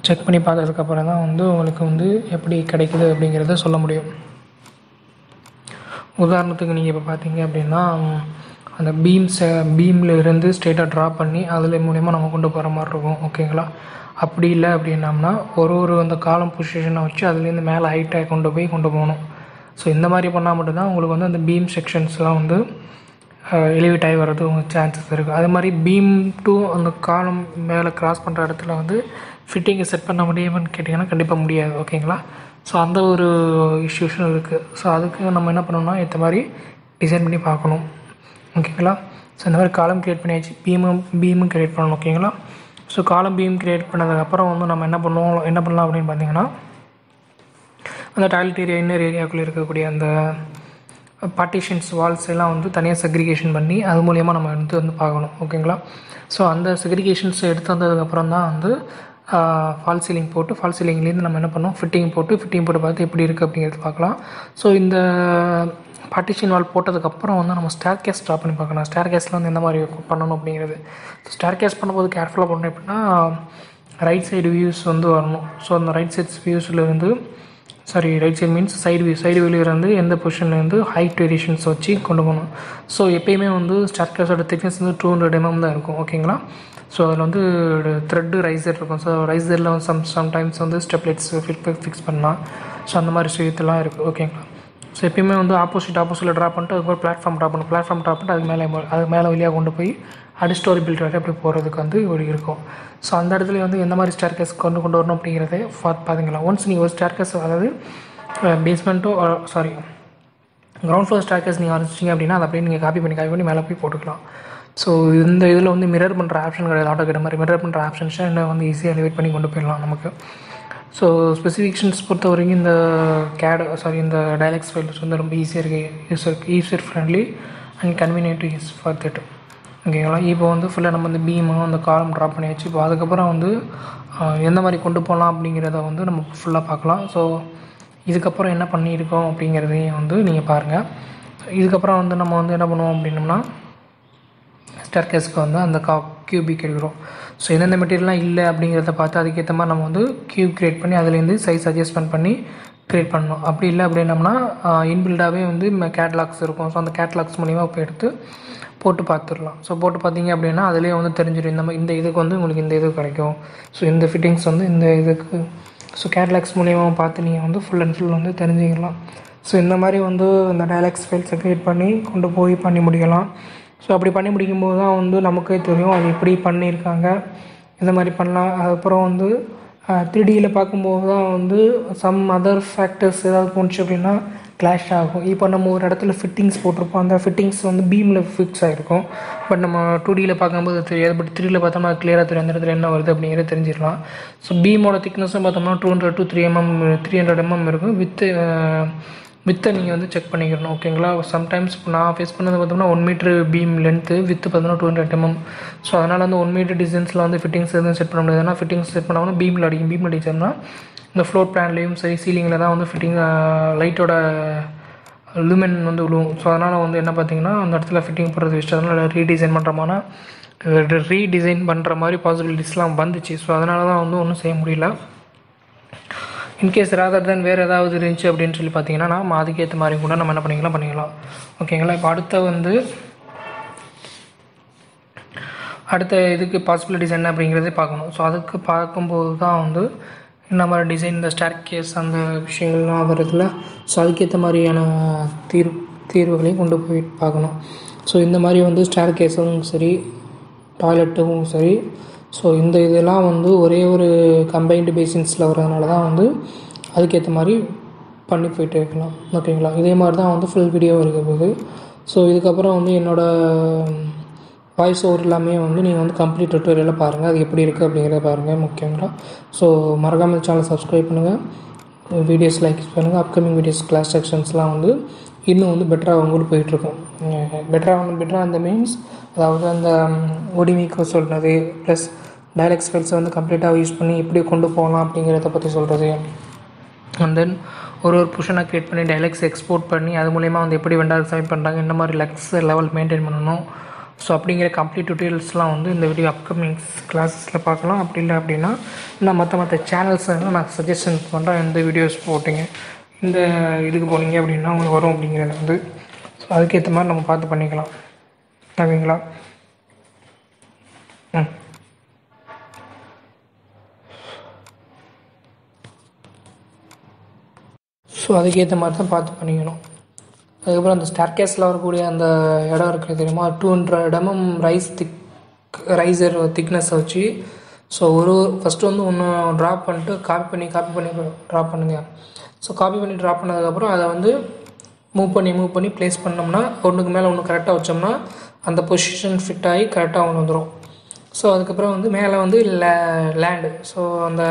செக் பண்ணி பார்த்ததுக்கப்புறம் தான் வந்து உங்களுக்கு வந்து எப்படி கிடைக்குது அப்படிங்கிறத சொல்ல முடியும். உதாரணத்துக்கு நீங்கள் இப்போ பார்த்தீங்க அப்படின்னா, அந்த பீமில் இருந்து ஸ்ட்ரெயிட்டாக ட்ரா பண்ணி அதில் மூலயமா நம்ம கொண்டு போகிற மாதிரி இருக்கும். ஓகேங்களா? அப்படி இல்லை அப்படின்னம்னா ஒரு அந்த காலம் பொசிஷனை வச்சு அதுலேருந்து மேலே ஹைட்டாக கொண்டு போகணும். ஸோ இந்த மாதிரி பண்ணால் மட்டும்தான் உங்களுக்கு வந்து அந்த பீம் செக்ஷன்ஸ்லாம் வந்து எலிவேட் ஆகி வர்றது உங்களுக்கு சான்சஸ் இருக்குது. அது மாதிரி பீம் டு அந்த காலம் மேலே கிராஸ் பண்ணுற இடத்துல வந்து ஃபிட்டிங்கை செட் பண்ண முடியுமான்னு கேட்டிங்கன்னா கண்டிப்பாக முடியாது. ஓகேங்களா? ஸோ அந்த ஒரு இஷ்யூஸும் இருக்குது. ஸோ அதுக்கு நம்ம என்ன பண்ணணும்னா ஏற்ற மாதிரி டிசைன் பண்ணி பார்க்கணும். ஓகேங்களா? ஸோ இந்த மாதிரி காலம் க்ரியேட் பண்ணியாச்சு, பீமும் க்ரியேட் பண்ணணும். ஓகேங்களா? ஸோ காலம் பீம் க்ரியேட் பண்ணதுக்கப்புறம் வந்து நம்ம என்ன பண்ணலாம் அப்படின்னு பார்த்தீங்கன்னா, அந்த டாய்லெட் ஏரியா இன்னர் ஏரியாவுக்குள்ளே இருக்கக்கூடிய அந்த பார்ட்டிஷன்ஸ் வால்ஸ் எல்லாம் வந்து தனியாக செக்ரிகேஷன் பண்ணி அது மூலயமா நம்ம வந்து பார்க்கணும். ஓகேங்களா? ஸோ அந்த செக்ரிகேஷன்ஸ் எடுத்து வந்ததுக்கப்புறம் தான் வந்து ஃபால் சீலிங் போட்டு, ஃபால் சீலிங்லேருந்து நம்ம என்ன பண்ணோம், ஃபிட்டிங் போட்டு பார்த்து எப்படி இருக்குது அப்படிங்கிறது பார்க்கலாம். ஸோ இந்த பார்ட்டிஷன் வால் போட்டதுக்கப்புறம் வந்து நம்ம ஸ்டேர் கேஸ் ட்ரா பண்ணி பார்க்கலாம். ஸ்டேர் கேஸில் வந்து எந்த மாதிரி பண்ணணும் அப்படிங்கிறது. ஸ்டேர் கேஸ் பண்ணும்போது கேர்ஃபுல்லாக பண்ணணும். எப்படின்னா ரைட் சைடு வியூஸ் வந்து வரணும். ஸோ அந்த ரைட் சைடு மீன்ஸ் சைடு வியூலேருந்து எந்த பொசிஷன்லேருந்து ஹைட் வேரியேஷன்ஸ் வச்சு கொண்டு போகணும். ஸோ எப்பயுமே வந்து ஸ்டேர் கேஸோட திக்னஸ் வந்து 200 mm தான் இருக்கும். ஓகேங்களா? ஸோ அதில் வந்து த்ரெட்டு ரைசர் இருக்கும். ஸோ ரைசரில் வந்து சம்டைம்ஸ் வந்து ஸ்டெப்லைட்ஸ் ஃபிக்ஸ் பண்ணலாம். ஸோ அந்த மாதிரி விஷயத்தெல்லாம் இருக்குது. ஓகேங்களா? ஸோ எப்பயுமே வந்து ஆப்போசிட்டில் ட்ரா பண்ணிட்டு அதுக்கப்புறம் பிளாட்ஃபார்ம் ட்ரா பண்ணிட்டு அதுக்கு மேலே வழியாக கொண்டு போய் அடிஸ்டோரி பில்ட் வரை அப்படி போகிறதுக்கு வந்து ஒரு இருக்கும். ஸோ அந்த இடத்துல வந்து எந்த மாதிரி ஸ்டேர் கேஸ் கொண்டு வரணும் அப்படிங்கிறதே பார்த்தீங்களா. ஒன்ஸ் நீங்கள் ஒரு ஸ்டேர் கேஸ், அதாவது கிரவுண்ட் ஃப்ளோர் ஸ்டேர் கேஸ் நீங்கள் ஆரம்பிச்சிங்க அப்படின்னா அதை அப்படியே நீங்கள் காப்பி பண்ணி மேலே போய் போட்டுக்கலாம். ஸோ இந்த இதில் வந்து மிரர் பண்ணுற ஆப்ஷன் கிடையாது. ஆட்டோ கேட்ட மாதிரி மிரர் பண்ணுற ஆப்ஷன்ஸை என்ன வந்து ஈஸியாக எலிவேட் பண்ணி கொண்டு போயிடலாம் நமக்கு. ஸோ ஸ்பெசிஃபிகேஷன்ஸ் பொறுத்த வரைக்கும் இந்த டயலக்ஸ் ஃபைல்ஸ் வந்து ரொம்ப ஈஸியாக இருக்குது, user friendly and convenient to use for that. ஓகேங்களா? இப்போ வந்து ஃபுல்லாக நம்ம இந்த பீமும் அந்த காலம் ட்ராப் பண்ணியாச்சு. இப்போ அதுக்கப்புறம் வந்து எந்த மாதிரி கொண்டு போகலாம் அப்படிங்கிறத வந்து நம்ம ஃபுல்லாக பார்க்கலாம். ஸோ இதுக்கப்புறம் என்ன பண்ணியிருக்கோம் அப்படிங்கிறதையும் வந்து நீங்கள் பாருங்கள். இதுக்கப்புறம் வந்து நம்ம வந்து என்ன பண்ணுவோம் அப்படின்னோம்னா, ஸ்டேர் கேஸ்க்கு வந்து அந்த கியூபிக் எடுக்கிறோம். ஸோ எந்தெந்த மெட்டீரியல்லாம் இல்லை அப்படிங்கிறத பார்த்து அதுக்கேற்ற மாதிரி நம்ம வந்து கியூப் க்ரியேட் பண்ணி அதுலேருந்து சைஸ் அட்ஜஸ்ட்மெண்ட் பண்ணி க்ரியேட் பண்ணணும். அப்படி இல்லை அப்படின்னம்னா இன்பில்டாகவே வந்து கேட்லாக்ஸ் இருக்கும். ஸோ அந்த கேட்லாக்ஸ் மூலிமா இப்போ எடுத்து போட்டு பார்த்துடலாம். ஸோ போட்டு பார்த்தீங்க அப்படின்னா அதிலே வந்து தெரிஞ்சிடும் இந்த இதுக்கு வந்து உங்களுக்கு இந்த இது கிடைக்கும். ஸோ இந்த ஃபிட்டிங்ஸ் வந்து இந்த இதுக்கு ஸோ கேட்லாக்ஸ் மூலிமா பார்த்து நீங்கள் வந்து ஃபுல் அண்ட் ஃபுல் வந்து தெரிஞ்சுக்கலாம். ஸோ இந்த மாதிரி வந்து இந்த டயலாக்ஸ் ஃபைல்ஸை க்ரியேட் பண்ணி கொண்டு போய் பண்ணி முடிக்கலாம். ஸோ அப்படி பண்ணி முடிக்கும்போது தான் வந்து நமக்கே தெரியும் அது எப்படி பண்ணியிருக்காங்க, இந்த மாதிரி பண்ணலாம். அதுக்கப்புறம் வந்து 3Dயில் பார்க்கும்போது தான் வந்து சம் அதர் ஃபேக்டர்ஸ் ஏதாவது போணுச்சு அப்படின்னா கிளாஷ் ஆகும். இப்போ நம்ம ஒரு இடத்துல ஃபிட்டிங்ஸ் போட்டிருப்போம், அந்த ஃபிட்டிங்ஸ் வந்து பீமில் ஃபிக்ஸ் ஆகிருக்கும். பட் நம்ம 2Dயில் பார்க்கும்போது தெரியாது. பட் 3Dயில் பார்த்தோம்னா கிளியராக தெரியும் அந்த இடத்துல என்ன வருது அப்படிங்கிறது தெரிஞ்சிடலாம். ஸோ பீமோட திக்னஸும் பார்த்தோம்னா 200 to 300 mm இருக்கும். வித்தை நீங்கள் வந்து செக் பண்ணிக்கிறணும். ஓகேங்களா? சம்டைம்ஸ் இப்போ நான் ஃபேஸ் பண்ணது பார்த்தோம்னா 1 மீட்ரு பீம் லென்த்து, வித்து பார்த்தோம்னா 200 mm. ஸோ அதனால் வந்து 1 மீட்டர் டிஸ்டன்ஸில் வந்து ஃபிட்டிங்ஸ் எதுவும் செட் பண்ண முடியாது. ஏன்னா ஃபிட்டிங்ஸ் செட் பண்ணாமல் பீமில் அடிச்சோம்னா இந்த ஃப்ளோர் பிளான்லேயும் சரி சீலிங்கில் தான் வந்து ஃபிட்டிங் லைட்டோட லூமென் வந்து விழுவும். ஸோ அதனால் வந்து என்ன பார்த்தீங்கன்னா அந்த இடத்துல ஃபிட்டிங் போடுறது வேஸ்ட். அதனால் ரீடிசைன் பண்ணுற மாதிரி பாசிபிலிட்டிஸ்லாம் வந்துச்சு. ஸோ அதனால தான் வந்து ஒன்றும் செய்ய முடியல. இன்கேஸ் ராதர் தென் வேறு ஏதாவது இருந்துச்சு அப்படின்னு சொல்லி பார்த்தீங்கன்னா நம்ம அதுக்கேற்ற மாதிரி கூட நம்ம என்ன பண்ணிக்கலாம். ஓகேங்களா? இப்போ அடுத்த இதுக்கு பாசிபிலிட்டிஸ் என்ன அப்படிங்கிறதே பார்க்கணும். ஸோ அதுக்கு பார்க்கும்போது தான் வந்து இந்த மாதிரி டிசைன், இந்த ஸ்டேர் கேஸ் அந்த விஷயங்கள்லாம் வருதுல. ஸோ அதுக்கேற்ற மாதிரியான தீர்வுகளையும் கொண்டு போய் பார்க்கணும். ஸோ இந்த மாதிரி வந்து ஸ்டேர் கேஸும் சரி, டாய்லெட்டும் சரி, ஸோ இந்த இதெல்லாம் வந்து ஒரே ஒரு கம்பைன்டு பேசின்ஸில் வர்றதுனால தான் வந்து அதுக்கேற்ற மாதிரி பண்ணி போயிட்டு இருக்கலாம். ஓகேங்களா? இதே மாதிரி தான் வந்து ஃபுல் வீடியோ இருக்க போகுது. ஸோ இதுக்கப்புறம் வந்து என்னோடய வாய்ஸ் ஓவர் எல்லாமே வந்து நீங்கள் வந்து கம்ப்ளீட் டுட்டோரியலாக பாருங்கள், அது எப்படி இருக்குது அப்படிங்கிறத பாருங்கள் முக்கியங்களா. ஸோ மறக்காமல் சேனலை சப்ஸ்கிரைப் பண்ணுங்கள், வீடியோஸ் லைக் பண்ணுங்கள். அப்கமிங் வீடியோஸ் கிளாஸ் செக்ஷன்ஸ்லாம் வந்து இன்னும் வந்து பெட்டராக உங்களுக்கு போயிட்டுருக்கும். பெட்டராக அந்த மீன்ஸ் அதாவது அந்த ஒடிமிக்கு சொல்கிறது ப்ளஸ் டைலக்ஸ் ஃபைல்ஸை வந்து கம்ப்ளீட்டாக யூஸ் பண்ணி எப்படி கொண்டு போகலாம் அப்படிங்கிறத பற்றி சொல்கிறது. அண்ட் தென் ஒரு புஷனை க்ரியேட் பண்ணி டைலக்ஸ் எக்ஸ்போர்ட் பண்ணி அது மூலயமா வந்து எப்படி வெண்டார் சப்மிட் பண்ணுறாங்க, இந்த மாதிரி லக்ஸ் லெவல் மெயின்டைன் பண்ணணும். ஸோ அப்படிங்கிற கம்ப்ளீட் டீட்டெயில்ஸ்லாம் வந்து இந்த வீடியோ அப்கமிங் கிளாஸஸில் பார்க்கலாம். அப்படி இல்லை அப்படின்னா நான் மற்ற சேனல்ஸை நான் சஜஷன் பண்ணுறேன், இந்த வீடியோஸ் போட்டிங்க இந்த இதுக்கு போனீங்க அப்படின்னா உங்களுக்கு வரும் அப்படிங்கிறது வந்து. ஸோ அதுக்கேற்ற மாதிரி நம்ம பார்த்து பண்ணிக்கலாம் ஓகேங்களா. ஸோ அதுக்கேற்ற மாதிரி தான் பார்த்து பண்ணிக்கணும். அதுக்கப்புறம் அந்த ஸ்டேர்கேஸில் வரக்கூடிய அந்த இடம் இருக்குது தெரியுமா, 200 mm ரைசர் திக்னஸை வச்சு. ஸோ ஃபஸ்ட்டு வந்து ஒன்று ட்ராப் பண்ணிட்டு காப்பி பண்ணி ட்ராப் பண்ணுங்கள். ஸோ காப்பி பண்ணி ட்ராப் பண்ணதுக்கப்புறம் அதை வந்து மூவ் பண்ணி ப்ளேஸ் பண்ணோம்னா ஒன்றுக்கு மேலே ஒன்று கரெக்டாக வச்சோம்னா அந்த பொசிஷன் ஃபிட் ஆகி கரெக்டாக ஒன்று வந்துடும். ஸோ அதுக்கப்புறம் வந்து மேலே வந்து லேண்டு, ஸோ அந்த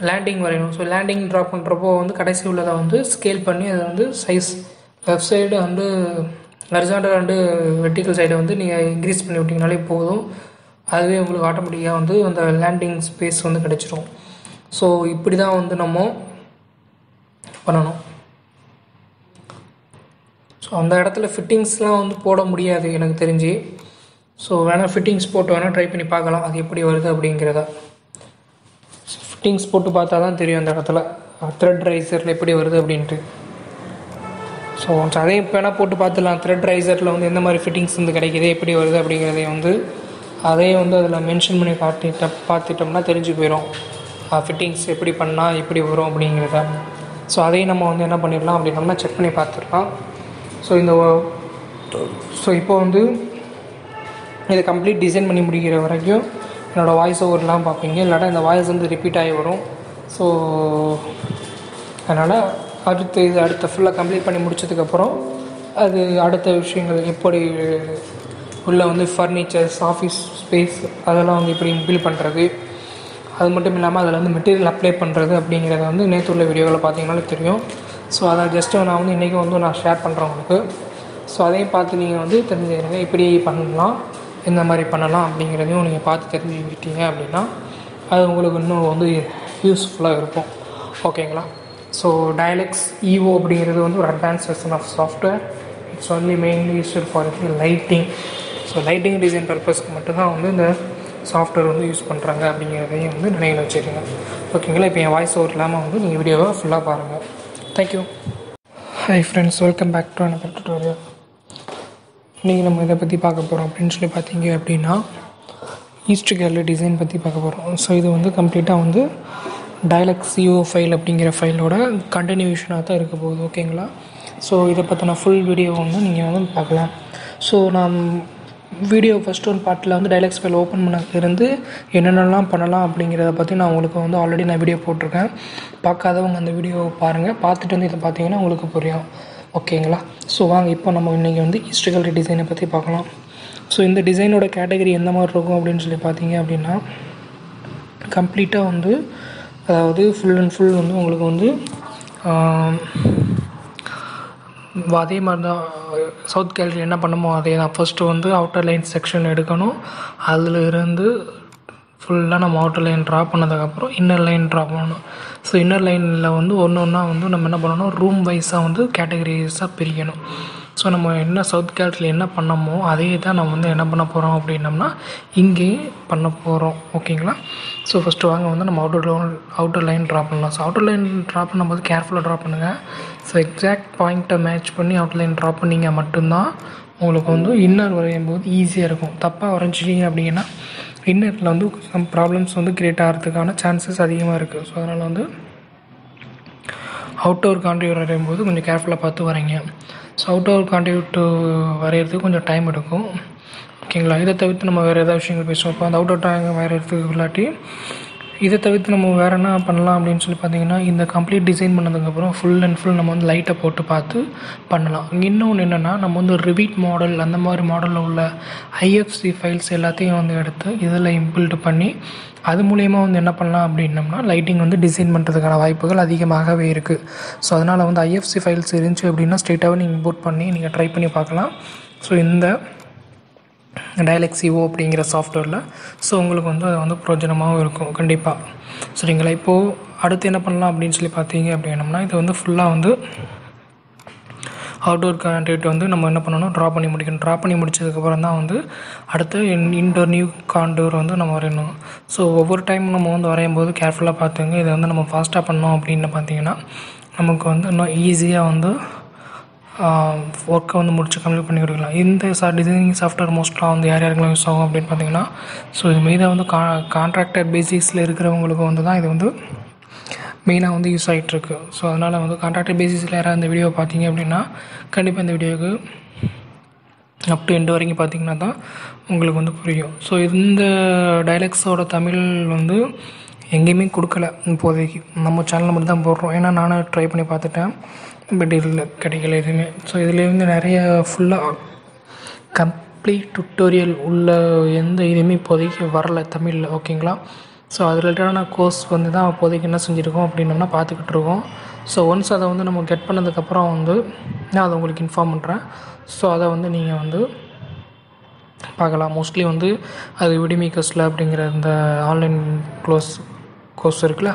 லேண்டிங் வரையணும். ஸோ லேண்டிங் ட்ராப் பண்ணுறப்போ வந்து கடைசி உள்ளதை வந்து ஸ்கேல் பண்ணி அதை வந்து சைஸ் லெஃப்ட் சைடு வந்து ஹரிசாண்டல் அண்டு வெர்டிக்கல் சைடை வந்து நீங்கள் இன்க்ரீஸ் பண்ணி விட்டிங்கனாலே போதும். அதுவே உங்களுக்கு ஆட்டோமேட்டிக்காக வந்து அந்த லேண்டிங் ஸ்பேஸ் வந்து கிடச்சிரும். ஸோ இப்படி தான் வந்து நம்ம பண்ணணும். ஸோ அந்த இடத்துல ஃபிட்டிங்ஸ்லாம் வந்து போட முடியாது எனக்கு தெரிஞ்சு. ஸோ வேணால் ஃபிட்டிங்ஸ் போட்டு வேணால் ட்ரை பண்ணி பார்க்கலாம் அது எப்படி வருது அப்படிங்கிறத. ஃபிட்டிங்ஸ் போட்டு பார்த்தா தான் தெரியும் அந்த இடத்துல த்ரெட் ரைசரில் எப்படி வருது அப்படின்ட்டு. ஸோ அதையும் இப்போ வேணால் போட்டு பார்த்துலாம், த்ரெட் ரைசரில் வந்து எந்த மாதிரி ஃபிட்டிங்ஸ் வந்து கிடைக்கிது எப்படி வருது அப்படிங்கிறதையும் வந்து அதையும் வந்து அதில் மென்ஷன் பண்ணி பார்த்துட்டோம்னா தெரிஞ்சு போயிடும் ஃபிட்டிங்ஸ் எப்படி பண்ணால் எப்படி வரும் அப்படிங்கிறத. ஸோ அதையும் நம்ம வந்து என்ன பண்ணிடலாம் அப்படின்னோம்னா செக் பண்ணி பார்த்துடலாம். ஸோ இப்போ வந்து இதை கம்ப்ளீட் டிசைன் பண்ணி முடிக்கிற வரைக்கும் என்னோடய வாய்ஸ் ஓவர்லாம் பார்ப்பீங்க, இல்லாட்டா இந்த வாய்ஸ் வந்து ரிப்பீட் ஆகி வரும். ஸோ அதனால் அடுத்த ஃபுல்லாக கம்ப்ளீட் பண்ணி முடித்ததுக்கப்புறம் அது அடுத்த விஷயங்கள் எப்படி உள்ளே வந்து ஃபர்னிச்சர்ஸ் ஆஃபீஸ் ஸ்பேஸ் அதெல்லாம் வந்து எப்படி பில்ட் பண்ணுறது, அது மட்டும் இல்லாமல் அதில் வந்து மெட்டீரியல் அப்ளை பண்ணுறது அப்படிங்கிறத வந்து நேற்று உள்ள வீடியோவில் பார்த்தீங்கன்னாலே தெரியும். ஸோ அதை ஜஸ்ட்டு நான் வந்து இன்றைக்கி வந்து நான் ஷேர் பண்ணுறேன் உங்களுக்கு. ஸோ அதையும் பார்த்து நீங்கள் வந்து தெரிஞ்சுக்கிறீங்க இப்படி பண்ணலாம் இந்த மாதிரி பண்ணலாம் அப்படிங்கிறதையும் நீங்கள் பார்த்து தெரிஞ்சுக்கிட்டீங்க அப்படின்னா அது உங்களுக்கு இன்னும் வந்து யூஸ்ஃபுல்லாக இருக்கும் ஓகேங்களா. ஸோ டைலக்ஸ் ஈவோ அப்படிங்கிறது வந்து ஒரு advance version of software. It's only mainly used for lighting. So lighting design பர்பஸ்க்கு மட்டும்தான் வந்து இந்த சாஃப்ட்வேர் வந்து யூஸ் பண்ணுறாங்க அப்படிங்கிறதையும் வந்து நினைவில் வச்சுருங்க ஓகேங்களா. இப்போ என் வாய்ஸ் ஓவர் இல்லாமல் வந்து நீங்கள் வீடியோவை ஃபுல்லாக பாருங்கள். Thank you. Hi friends, welcome back to another tutorial. இன்றைக்கி நம்ம இதை பற்றி பார்க்க போகிறோம் அப்படின்னு சொல்லி பார்த்தீங்க அப்படின்னா ஈஸ்ட் கேலரி டிசைன் பற்றி பார்க்க போகிறோம். ஸோ இது வந்து கம்ப்ளீட்டாக வந்து டைலக்ஸ் ஈவோ ஃபைல் அப்படிங்கிற ஃபைலோட கண்டினியூஷனாக தான் இருக்க போகுது ஓகேங்களா. ஸோ இதை பற்றின ஃபுல் வீடியோ வந்து நீங்கள் வந்து பார்க்கலாம். ஸோ நான் வீடியோ ஃபஸ்ட் ஒன் பார்ட்டில் வந்து டைலக்ஸ் ஃபைல் ஓப்பன் பண்ணதுலேருந்து என்னென்னலாம் பண்ணலாம் அப்படிங்கிறத பற்றி நான் உங்களுக்கு வந்து ஆல்ரெடி நான் வீடியோ போட்டிருக்கேன். பார்க்காதவங்க அந்த வீடியோ பாருங்கள், பார்த்துட்டு வந்து இதை பார்த்தீங்கன்னா உங்களுக்கு புரியும் ஓகேங்களா. ஸோ வாங்க இப்போ நம்ம இன்றைக்கி வந்து ஈஸ்ட் கேலரி டிசைனை பற்றி பார்க்கலாம். ஸோ இந்த டிசைனோட கேட்டகரி எந்த மாதிரி இருக்கும் அப்படின்னு சொல்லி பார்த்தீங்க அப்படின்னா கம்ப்ளீட்டாக வந்து அதாவது ஃபுல் அண்ட் ஃபுல் வந்து உங்களுக்கு வந்து அதே மாதிரி தான் சவுத் கேலரி என்ன பண்ணுமோ அதே தான். ஃபஸ்ட்டு வந்து அவுட்டர் லைன் செக்ஷன் எடுக்கணும், அதில் இருந்து ஃபுல்லாக நம்ம அவுட்டர் லைன் ட்ரா பண்ணதுக்கப்புறம் இன்னர் லைன் ட்ரா பண்ணணும். ஸோ இன்னர் லைனில் வந்து ஒன்று ஒன்றா வந்து நம்ம என்ன பண்ணணும், ரூம் வைஸாக வந்து கேட்டகரிஸாக பிரிக்கணும். ஸோ நம்ம என்ன சவுத் கேலரியில் என்ன பண்ணமோ அதே தான் நம்ம வந்து என்ன பண்ண போகிறோம் அப்படின்னம்னா இங்கேயே பண்ண போகிறோம் ஓகேங்களா. ஸோ ஃபஸ்ட்டு வாங்க வந்து நம்ம அவுட்டர் லைன் ட்ரா பண்ணலாம். ஸோ அவுட்டர் லைன் ட்ரா பண்ணும்போது கேர்ஃபுல்லாக ட்ரா பண்ணுங்கள். ஸோ எக்ஸாக்ட் பாயிண்ட்டை மேட்ச் பண்ணி அவுட்டர் லைன் ட்ரா பண்ணிங்க மட்டும்தான் உங்களுக்கு வந்து இன்னர் வரையும் போது ஈஸியாக இருக்கும். தப்பாக வரைஞ்சிட்டிங்க அப்படின்னா இன்னரில் வந்து சம் ப்ராப்ளம்ஸ் வந்து க்ரியேட் ஆகிறதுக்கான சான்சஸ் அதிகமாக இருக்குது. ஸோ அதனால் வந்து அவுட்டோர் கான்ட்ரிபியூட் வரையும் போது கொஞ்சம் கேர்ஃபுல்லாக பார்த்து வரைங்க. ஸோ அவுட்டோர் கான்ட்ரிபியூட் வரைகிறதுக்கு கொஞ்சம் டைம் எடுக்கும் ஓகேங்களா. இதை தவிர்த்து நம்ம வேறு ஏதாவது விஷயங்கள் பேசுவோம். இப்போ அந்த அவுட்டோர் ட்ராயிங் வரைகிறதுக்கு இல்லாட்டி இதை தவிர்த்து நம்ம வேறு என்ன பண்ணலாம் அப்படின்னு சொல்லி பார்த்தீங்கன்னா, இந்த கம்ப்ளீட் டிசைன் பண்ணதுக்கப்புறம் ஃபுல் அண்ட் ஃபுல் நம்ம வந்து லைட்டை போட்டு பார்த்து பண்ணலாம். இன்னொன்று என்னென்னா, நம்ம வந்து ரிவீட் மாடல் அந்த மாதிரி மாடலில் உள்ள ஐஎஃப்சி ஃபைல்ஸ் எல்லாத்தையும் வந்து எடுத்து இதில் இம்பில்ட் பண்ணி அது மூலயமா வந்து என்ன பண்ணலாம் அப்படின்னம்னா, லைட்டிங் வந்து டிசைன் பண்ணுறதுக்கான வாய்ப்புகள் அதிகமாகவே இருக்குது. ஸோ அதனால் வந்து ஐஎஃப்சி ஃபைல்ஸ் இருந்துச்சு அப்படின்னா ஸ்ட்ரெயிட்டாகவே நீங்கள் இம்போர்ட் பண்ணி நீங்கள் ட்ரை பண்ணி பார்க்கலாம். ஸோ இந்த டைலக்ஸிவோ அப்படிங்கிற சாஃப்ட்வேரில் ஸோ உங்களுக்கு வந்து அது வந்து பிரயோஜனமாகவும் இருக்கும் கண்டிப்பாக. சரிங்களா? இப்போது அடுத்து என்ன பண்ணலாம் அப்படின்னு சொல்லி பார்த்தீங்க அப்படின்னம்னா, இது வந்து ஃபுல்லாக வந்து அவுட்டோர் கான்டெக்ட் வந்து நம்ம என்ன பண்ணணும், ட்ரா பண்ணி முடிக்கணும். ட்ரா பண்ணி முடிச்சதுக்கப்புறம் தான் வந்து அடுத்து இன்டோர் நியூ கான்டூர் வந்து நம்ம வரையணும். ஸோ ஒவ்வொரு டைம் நம்ம வந்து வரையும் போது கேர்ஃபுல்லாக பார்த்துங்க. இதை வந்து நம்ம ஃபாஸ்ட்டாக பண்ணோம் அப்படின்னு பார்த்தீங்கன்னா நமக்கு வந்து இன்னும் ஈஸியாக வந்து ஒர்க்கை வந்து முடிச்சு கம்ப்ளீட் பண்ணி கொடுக்கலாம். இந்த டிசைனிங் சாஃப்ட்வேர் மோஸ்ட்லாக வந்து யார் யாருக்கெல்லாம் யூஸ் ஆகும் அப்படின்னு பார்த்தீங்கன்னா, ஸோ இது மெயினாக வந்து கான்ட்ராக்டர் பேசிஸில் இருக்கிறவங்களுக்கு வந்து தான் இது வந்து மெயினாக வந்து யூஸ் ஆகிட்டுருக்கு. ஸோ அதனால் வந்து கான்ட்ராக்டர் பேசிஸில் யாராவது இந்த வீடியோவை பார்த்தீங்க அப்படின்னா கண்டிப்பாக இந்த வீடியோவுக்கு அப் டு எண்டு வரைக்கும் பார்த்தீங்கன்னா தான் உங்களுக்கு வந்து புரியும். ஸோ இந்த டைலக்ஸோட தமிழ் வந்து எங்கேயுமே கொடுக்கல இப்போதைக்கு, நம்ம சேனலில் மட்டும் தான் போடுறோம். ஏன்னா நானும் ட்ரை பண்ணி பார்த்துட்டேன், பட் இதில் கிடைக்கல எதுவுமே. ஸோ இதில் வந்து நிறைய ஃபுல்லாக கம்ப்ளீட் டுட்டோரியல் உள்ள எந்த இதுவுமே இப்போதைக்கு வரல தமிழில். ஓகேங்களா? ஸோ அது ரிலேட்டடான கோர்ஸ் வந்து தான் இப்போதைக்கு என்ன செஞ்சுருக்கோம் அப்படின்னோம்னா பார்த்துக்கிட்டு இருக்கோம். ஸோ ஒன்ஸ் அதை வந்து நம்ம கெட் பண்ணதுக்கப்புறம் வந்து நான் அதை உங்களுக்கு இன்ஃபார்ம் பண்ணுறேன். ஸோ அதை வந்து நீங்கள் வந்து பார்க்கலாம். மோஸ்ட்லி வந்து அது விடிமேக்கர்ஸில் அப்படிங்கிற இந்த ஆன்லைன் கோர்ஸ் இருக்குல்ல,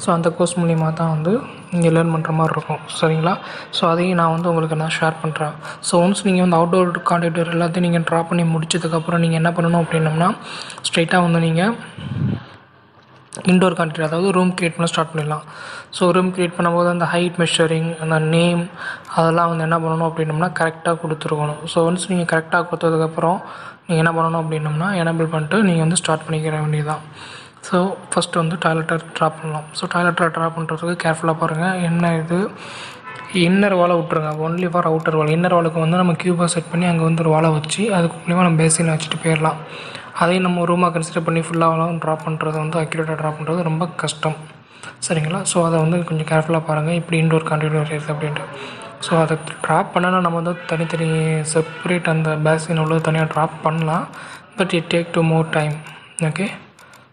ஸோ அந்த கோர்ஸ் மூலிமா தான் வந்து நீங்கள் லேர்ன் பண்ணுற மாதிரி இருக்கும். சரிங்களா? ஸோ அதையும் நான் வந்து உங்களுக்கு நான் ஷேர் பண்ணுறேன். ஸோ ஒன்ஸ் நீங்கள் வந்து அவுட்டோர் கான்டெக்ட் எல்லாத்தையும் நீங்கள் ட்ரா பண்ணி முடிச்சதுக்கப்புறம் நீங்கள் என்ன பண்ணணும் அப்படின்னம்னா, ஸ்ட்ரைட்டாக வந்து நீங்கள் இன்டோர் கான்டெக்ட் அதாவது ரூம் க்ரியேட் பண்ண ஸ்டார்ட் பண்ணிடலாம். ஸோ ரூம் க்ரியேட் பண்ணும்போது அந்த ஹைட் மெஷரிங், அந்த நேம் அதெல்லாம் வந்து என்ன பண்ணணும் அப்படின்னம்னா கரெக்டாக கொடுத்துருக்கணும். ஸோ ஒன்ஸ் நீங்கள் கரெக்டாக கொடுத்ததுக்கப்புறம் நீங்கள் என்ன பண்ணணும் அப்படின்னம்னா எனேபிள் பண்ணிட்டு நீங்கள் வந்து ஸ்டார்ட் பண்ணிக்கிற வேண்டியதுதான். ஸோ ஃபஸ்ட்டு வந்து டாய்லெட்டை ட்ரா பண்ணலாம். ஸோ டாய்லெட்டை ட்ரா பண்ணுறதுக்கு கேர்ஃபுல்லாக பாருங்கள். என்ன இது இன்னர் வாலை விட்ருங்க, only for outer wall. Inner வாலுக்கு வந்து நம்ம க்யூபாக செட் பண்ணி அங்கே வந்து ஒரு வாலை வச்சு அதுக்கு மூலிமா நம்ம பேசினை வச்சுட்டு போயிடலாம். அதையும் நம்ம ரூமாக கன்சிடர் பண்ணி ஃபுல்லாக ட்ரா பண்ணுறது வந்து அக்யூரேட்டாக ட்ரா பண்ணுறது ரொம்ப கஷ்டம். சரிங்களா? ஸோ அதை வந்து கொஞ்சம் கேர்ஃபுல்லாக பாருங்கள், இப்படி இன்டோர் கான்டெக்ட் வரையிறது அப்படின்ட்டு. ஸோ அதை ட்ராப் பண்ணால் நம்ம வந்து தனித்தனி செப்பரேட் அந்த பேசின் உள்ளது தனியாக ட்ராப் பண்ணலாம், but it take to more time. Okay?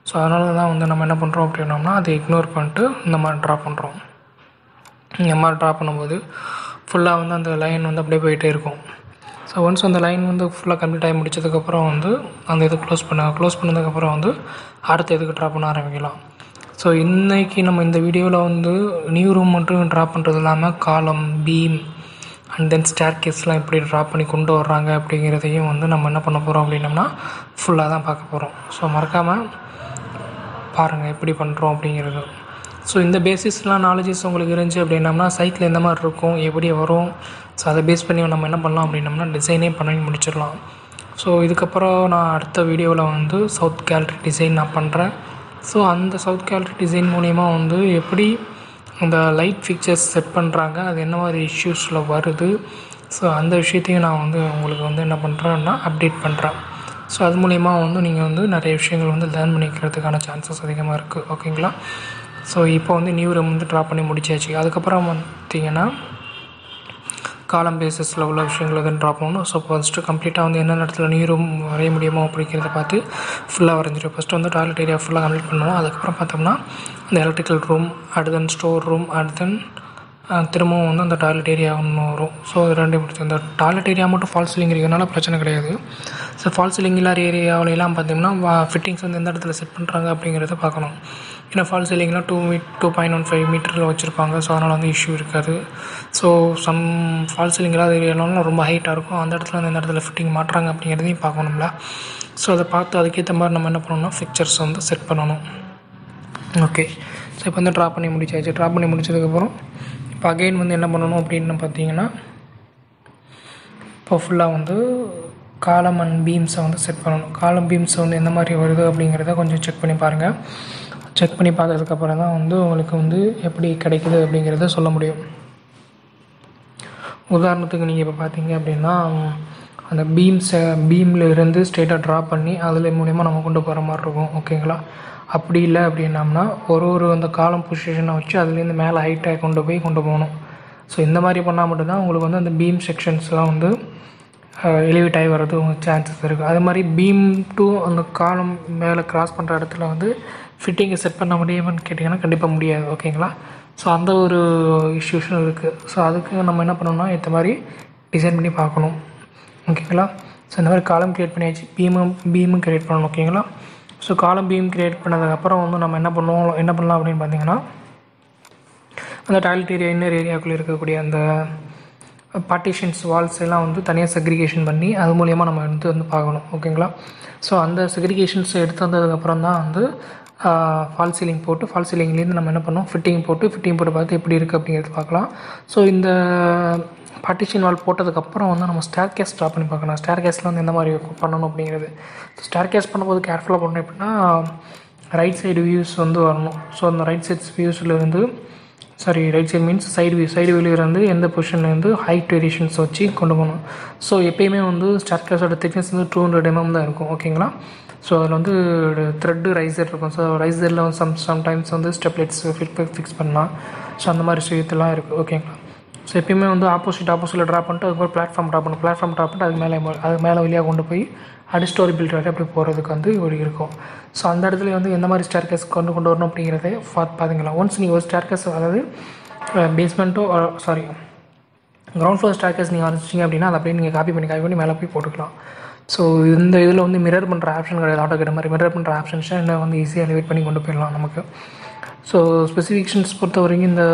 So அதனால தான் வந்து நம்ம என்ன பண்ணுறோம் அப்படின்னோம்னா அதை இக்னோர் பண்ணிட்டு இந்த மாதிரி ட்ரா பண்ணுறோம். இந்த மாதிரி ட்ரா பண்ணும்போது ஃபுல்லாக வந்து அந்த லைன் வந்து அப்படியே போயிட்டே இருக்கும். ஸோ ஒன்ஸ் அந்த லைன் வந்து ஃபுல்லாக கம்ப்ளீட் ஆகி முடிச்சதுக்கப்புறம் வந்து அந்த இது க்ளோஸ் பண்ணதுக்கப்புறம் வந்து அடுத்த இதுக்கு ட்ரா பண்ண ஆரம்பிக்கலாம். ஸோ இன்றைக்கி நம்ம இந்த வீடியோவில் வந்து நியூ ரூம் மட்டும் ட்ரா பண்ணுறது இல்லாமல் காலம், பீம் அண்ட் தென் ஸ்டேர் கேஸ்லாம் எப்படி ட்ரா பண்ணி கொண்டு வர்றாங்க அப்படிங்கிறதையும் வந்து நம்ம என்ன பண்ண போகிறோம் அப்படின்னம்னா ஃபுல்லாக தான் பார்க்க போகிறோம். ஸோ மறக்காமல் பாருங்கள் எப்படி பண்ணுறோம் அப்படிங்கிறது. ஸோ இந்த பேசிஸ்லாம் நாலேஜஸ் உங்களுக்கு இருந்துச்சு அப்படின்னம்னா சைக்கிள் எந்த மாதிரி இருக்கும், எப்படி வரும், ஸோ அதை பேஸ் பண்ணி நம்ம என்ன பண்ணலாம் அப்படின்னம்னா டிசைனே பண்ணி முடிச்சிடலாம். ஸோ இதுக்கப்புறம் நான் அடுத்த வீடியோவில் வந்து சவுத் கேலரி டிசைன் நான் பண்ணுறேன். ஸோ அந்த சவுத் கேலரி டிசைன் மூலிமா வந்து எப்படி அந்த லைட் ஃபிக்சர்ஸ் செட் பண்ணுறாங்க, அது என்ன மாதிரி இஷ்யூஸில் வருது, ஸோ அந்த விஷயத்தையும் நான் வந்து உங்களுக்கு வந்து என்ன பண்ணுறேன்னா அப்டேட் பண்ணுறேன். ஸோ அது மூலிமா வந்து நீங்கள் வந்து நிறைய விஷயங்கள் வந்து லேர்ன் பண்ணிக்கிறதுக்கான சான்சஸ் அதிகமாக இருக்குது. ஓகேங்களா? ஸோ இப்போ வந்து நியூ ரூம் வந்து ட்ரா பண்ணி முடிச்சாச்சு. அதுக்கப்புறம் பார்த்திங்கன்னா காலம் பேஸஸில் உள்ள விஷயங்கள் வந்து ட்ரா பண்ணணும். ஸோ ஃபஸ்ட்டு கம்ப்ளீட்டாக வந்து என்னென்ன இடத்துல நியூ ரூம் வரைய முடியுமோ அப்படிங்கிறத பார்த்து ஃபுல்லாக வரைஞ்சிடும். ஃபஸ்ட்டு வந்து டாய்லெட் ஏரியா ஃபுல்லாக கம்ப்ளீட் பண்ணுவோம். அதுக்கப்புறம் பார்த்தோம்னா அந்த எலக்ட்ரிக்கல் ரூம், அடுத்து தென் ஸ்டோர் ரூம், அடுத்து தென் திரும்பவும் வந்து அந்த டாய்லெட் ஏரியா ஒன்று வரும். ஸோ அது ரெண்டு முடிச்சு அந்த டாய்லெட் ஏரியா மட்டும் ஃபால் சீலிங் இருக்கிறதுனால பிரச்சனை கிடையாது. ஸோ ஃபால் சீலிங் இல்லாத ஏரியாவிலலாம் பார்த்திங்கன்னா ஃபிட்டிங்ஸ் வந்து எந்த இடத்துல செட் பண்ணுறாங்க அப்படிங்கிறத பார்க்கணும். ஏன்னா ஃபால் சீலிங்லாம் 2.15 மீட்டரில் வச்சுருப்பாங்க. ஸோ அதனால் வந்து இஷ்யூ இருக்காது. ஸோ சம் ஃபால் சீலிங் இல்லாத ஏரியாலாம் ரொம்ப ஹைட்டாக இருக்கும், அந்த இடத்துல வந்து எந்த இடத்துல ஃபிட்டிங் மாட்டுறாங்க அப்படிங்கிறதையும் பார்க்கணும்ல. ஸோ அதை பார்த்து அதுக்கேற்ற மாதிரி நம்ம என்ன பண்ணணும்னா ஃபிக்சர்ஸ் வந்து செட் பண்ணணும். ஓகே? ஸோ இப்போ வந்து ட்ரா பண்ணி முடிச்சாச்சு. ட்ரா பண்ணி முடிச்சதுக்கப்புறம் இப்போ அகெயின் வந்து என்ன பண்ணணும் அப்படின்னு பார்த்தீங்கன்னா இப்போ ஃபுல்லாக வந்து காலம் அண்ட் பீம்ஸை வந்து செட் பண்ணணும். காலம் பீம்ஸ் வந்து எந்த மாதிரி வருது அப்படிங்கிறத கொஞ்சம் செக் பண்ணி பாருங்கள். செக் பண்ணி பார்த்ததுக்கப்புறம் தான் வந்து உங்களுக்கு வந்து எப்படி கிடைக்குது அப்படிங்கிறத சொல்ல முடியும். உதாரணத்துக்கு நீங்கள் இப்போ பார்த்தீங்க அப்படின்னா அந்த பீமில் இருந்து ஸ்ட்ரெயிட்டாக ட்ரா பண்ணி அதில் மூலிமா நம்ம கொண்டு போகிற மாதிரி இருக்கும். ஓகேங்களா? அப்படி இல்லை அப்படின்னம்னா ஒரு அந்த காலம் பொசிஷனை வச்சு அதுலேருந்து மேலே ஹைட்டாக கொண்டு போகணும். ஸோ இந்த மாதிரி பண்ணால் மட்டும்தான் உங்களுக்கு வந்து அந்த பீம் செக்ஷன்ஸ்லாம் வந்து எலிவேட் ஆகி வர்றது உங்களுக்கு சான்சஸ் இருக்குது. அது மாதிரி பீம் டு அந்த காலம் மேலே கிராஸ் பண்ணுற இடத்துல வந்து ஃபிட்டிங்கை செட் பண்ண முடியுமான்னு கேட்டிங்கன்னா கண்டிப்பாக முடியாது. ஓகேங்களா? ஸோ அந்த ஒரு இஷ்யூஸும் இருக்குது. ஸோ அதுக்கு நம்ம என்ன பண்ணணும்னா இந்த மாதிரி டிசைன் பண்ணி பார்க்கணும். ஓகேங்களா? ஸோ இந்த மாதிரி காலம் க்ரியேட் பண்ணியாச்சு, பீமும் க்ரியேட் பண்ணணும். ஓகேங்களா? ஸோ காலம் பீம் க்ரியேட் பண்ணதுக்கப்புறம் வந்து நம்ம என்ன பண்ணலாம் அப்படின்னு பார்த்தீங்கன்னா, அந்த டாய்லெட் ஏரியா இன்னர் ஏரியாவுக்குள்ளே இருக்கக்கூடிய அந்த பார்ட்டிஷன்ஸ் வால்ஸ் எல்லாம் வந்து தனியாக செக்ரிகேஷன் பண்ணி அது மூலிமா நம்ம வந்து பார்க்கணும். ஓகேங்களா? ஸோ அந்த செக்ரிகேஷன்ஸ் எடுத்து வந்ததுக்கப்புறம் தான் வந்து ஃபால் சீலிங் போட்டு ஃபால் சீலிங்லேருந்து நம்ம என்ன பண்ணோம், ஃபிட்டிங் போட்டு பார்த்து எப்படி இருக்குது அப்படிங்கிறது பார்க்கலாம். ஸோ இந்த பார்ட்டிஷன் வால் போட்டதுக்கப்புறம் வந்து நம்ம ஸ்டேர் கேஸ் ட்ரா பண்ணி பார்க்கலாம். ஸ்டேர் கேஸில் வந்து எந்த மாதிரி பண்ணணும் அப்படிங்கிறது. ஸ்டேர் கேஸ் பண்ணும்போது கேர்ஃபுல்லாக பண்ணணும். எப்படின்னா ரைட் சைடு வியூஸ் வந்து வரணும். ஸோ அந்த ரைட் சைடு மீன்ஸ் சைடு வியூவில் வந்து எந்த பொசிஷன்லேருந்து ஹைட் வேரியேஷன்ஸ் வச்சு கொண்டு போகணும். ஸோ எப்பயுமே வந்து ஸ்டேர் கேஸோட திக்னஸ் வந்து 200 mm தான் இருக்கும். ஓகேங்களா? ஸோ அதில் வந்து த்ரெட்டு ரைசர் இருக்கும். ஸோ ரைசரில் வந்து சம்டைம்ஸ் வந்து ஸ்டெப்லைட்ஸ் ஃபிக்ஸ் பண்ணலாம். ஸோ அந்த மாதிரி விஷயத்தெல்லாம் இருக்குது. ஓகேங்களா? ஸோ எப்பயுமே வந்து ஆப்போசிட்டில் ட்ரா பண்ணிட்டு அதுக்கப்புறம் பிளாட்ஃபார்ம் ட்ரா பண்ணிட்டு அது மேலே வழியாக கொண்டு போய் அடிஸ்டோரி பில்ட் வரை அப்படி போகிறதுக்கு வந்து ஒரு இருக்கும். ஸோ அந்த இடத்துல வந்து எந்த மாதிரி ஸ்டேர் கேஸ் கொண்டு வரணும் அப்படிங்கிறத பார்த்துக்கலாம். ஒன்ஸ் நீங்கள் ஒரு ஸ்டேர் கேஸ், அதாவது கிரவுண்ட் ஃப்ளோர் ஸ்டேர் கேஸ் நீங்கள் வரைச்சிங்க அப்படின்னா அதை அப்படியே நீங்கள் காப்பி பண்ணி மேலே போய் போட்டுக்கலாம். ஸோ இந்த இதில் வந்து மிரர் பண்ணுற ஆப்ஷன் கிடையாது. ஆட்டோகேட் மாதிரி மிரர் பண்ணுற ஆப்ஷன்ஸை என்ன வந்து ஈஸியாக எலிவேட் பண்ணி கொண்டு போயிடலாம் நமக்கு. ஸோ ஸ்பெசிஃபிகேஷன்ஸ் பொறுத்த வரைக்கும் இந்த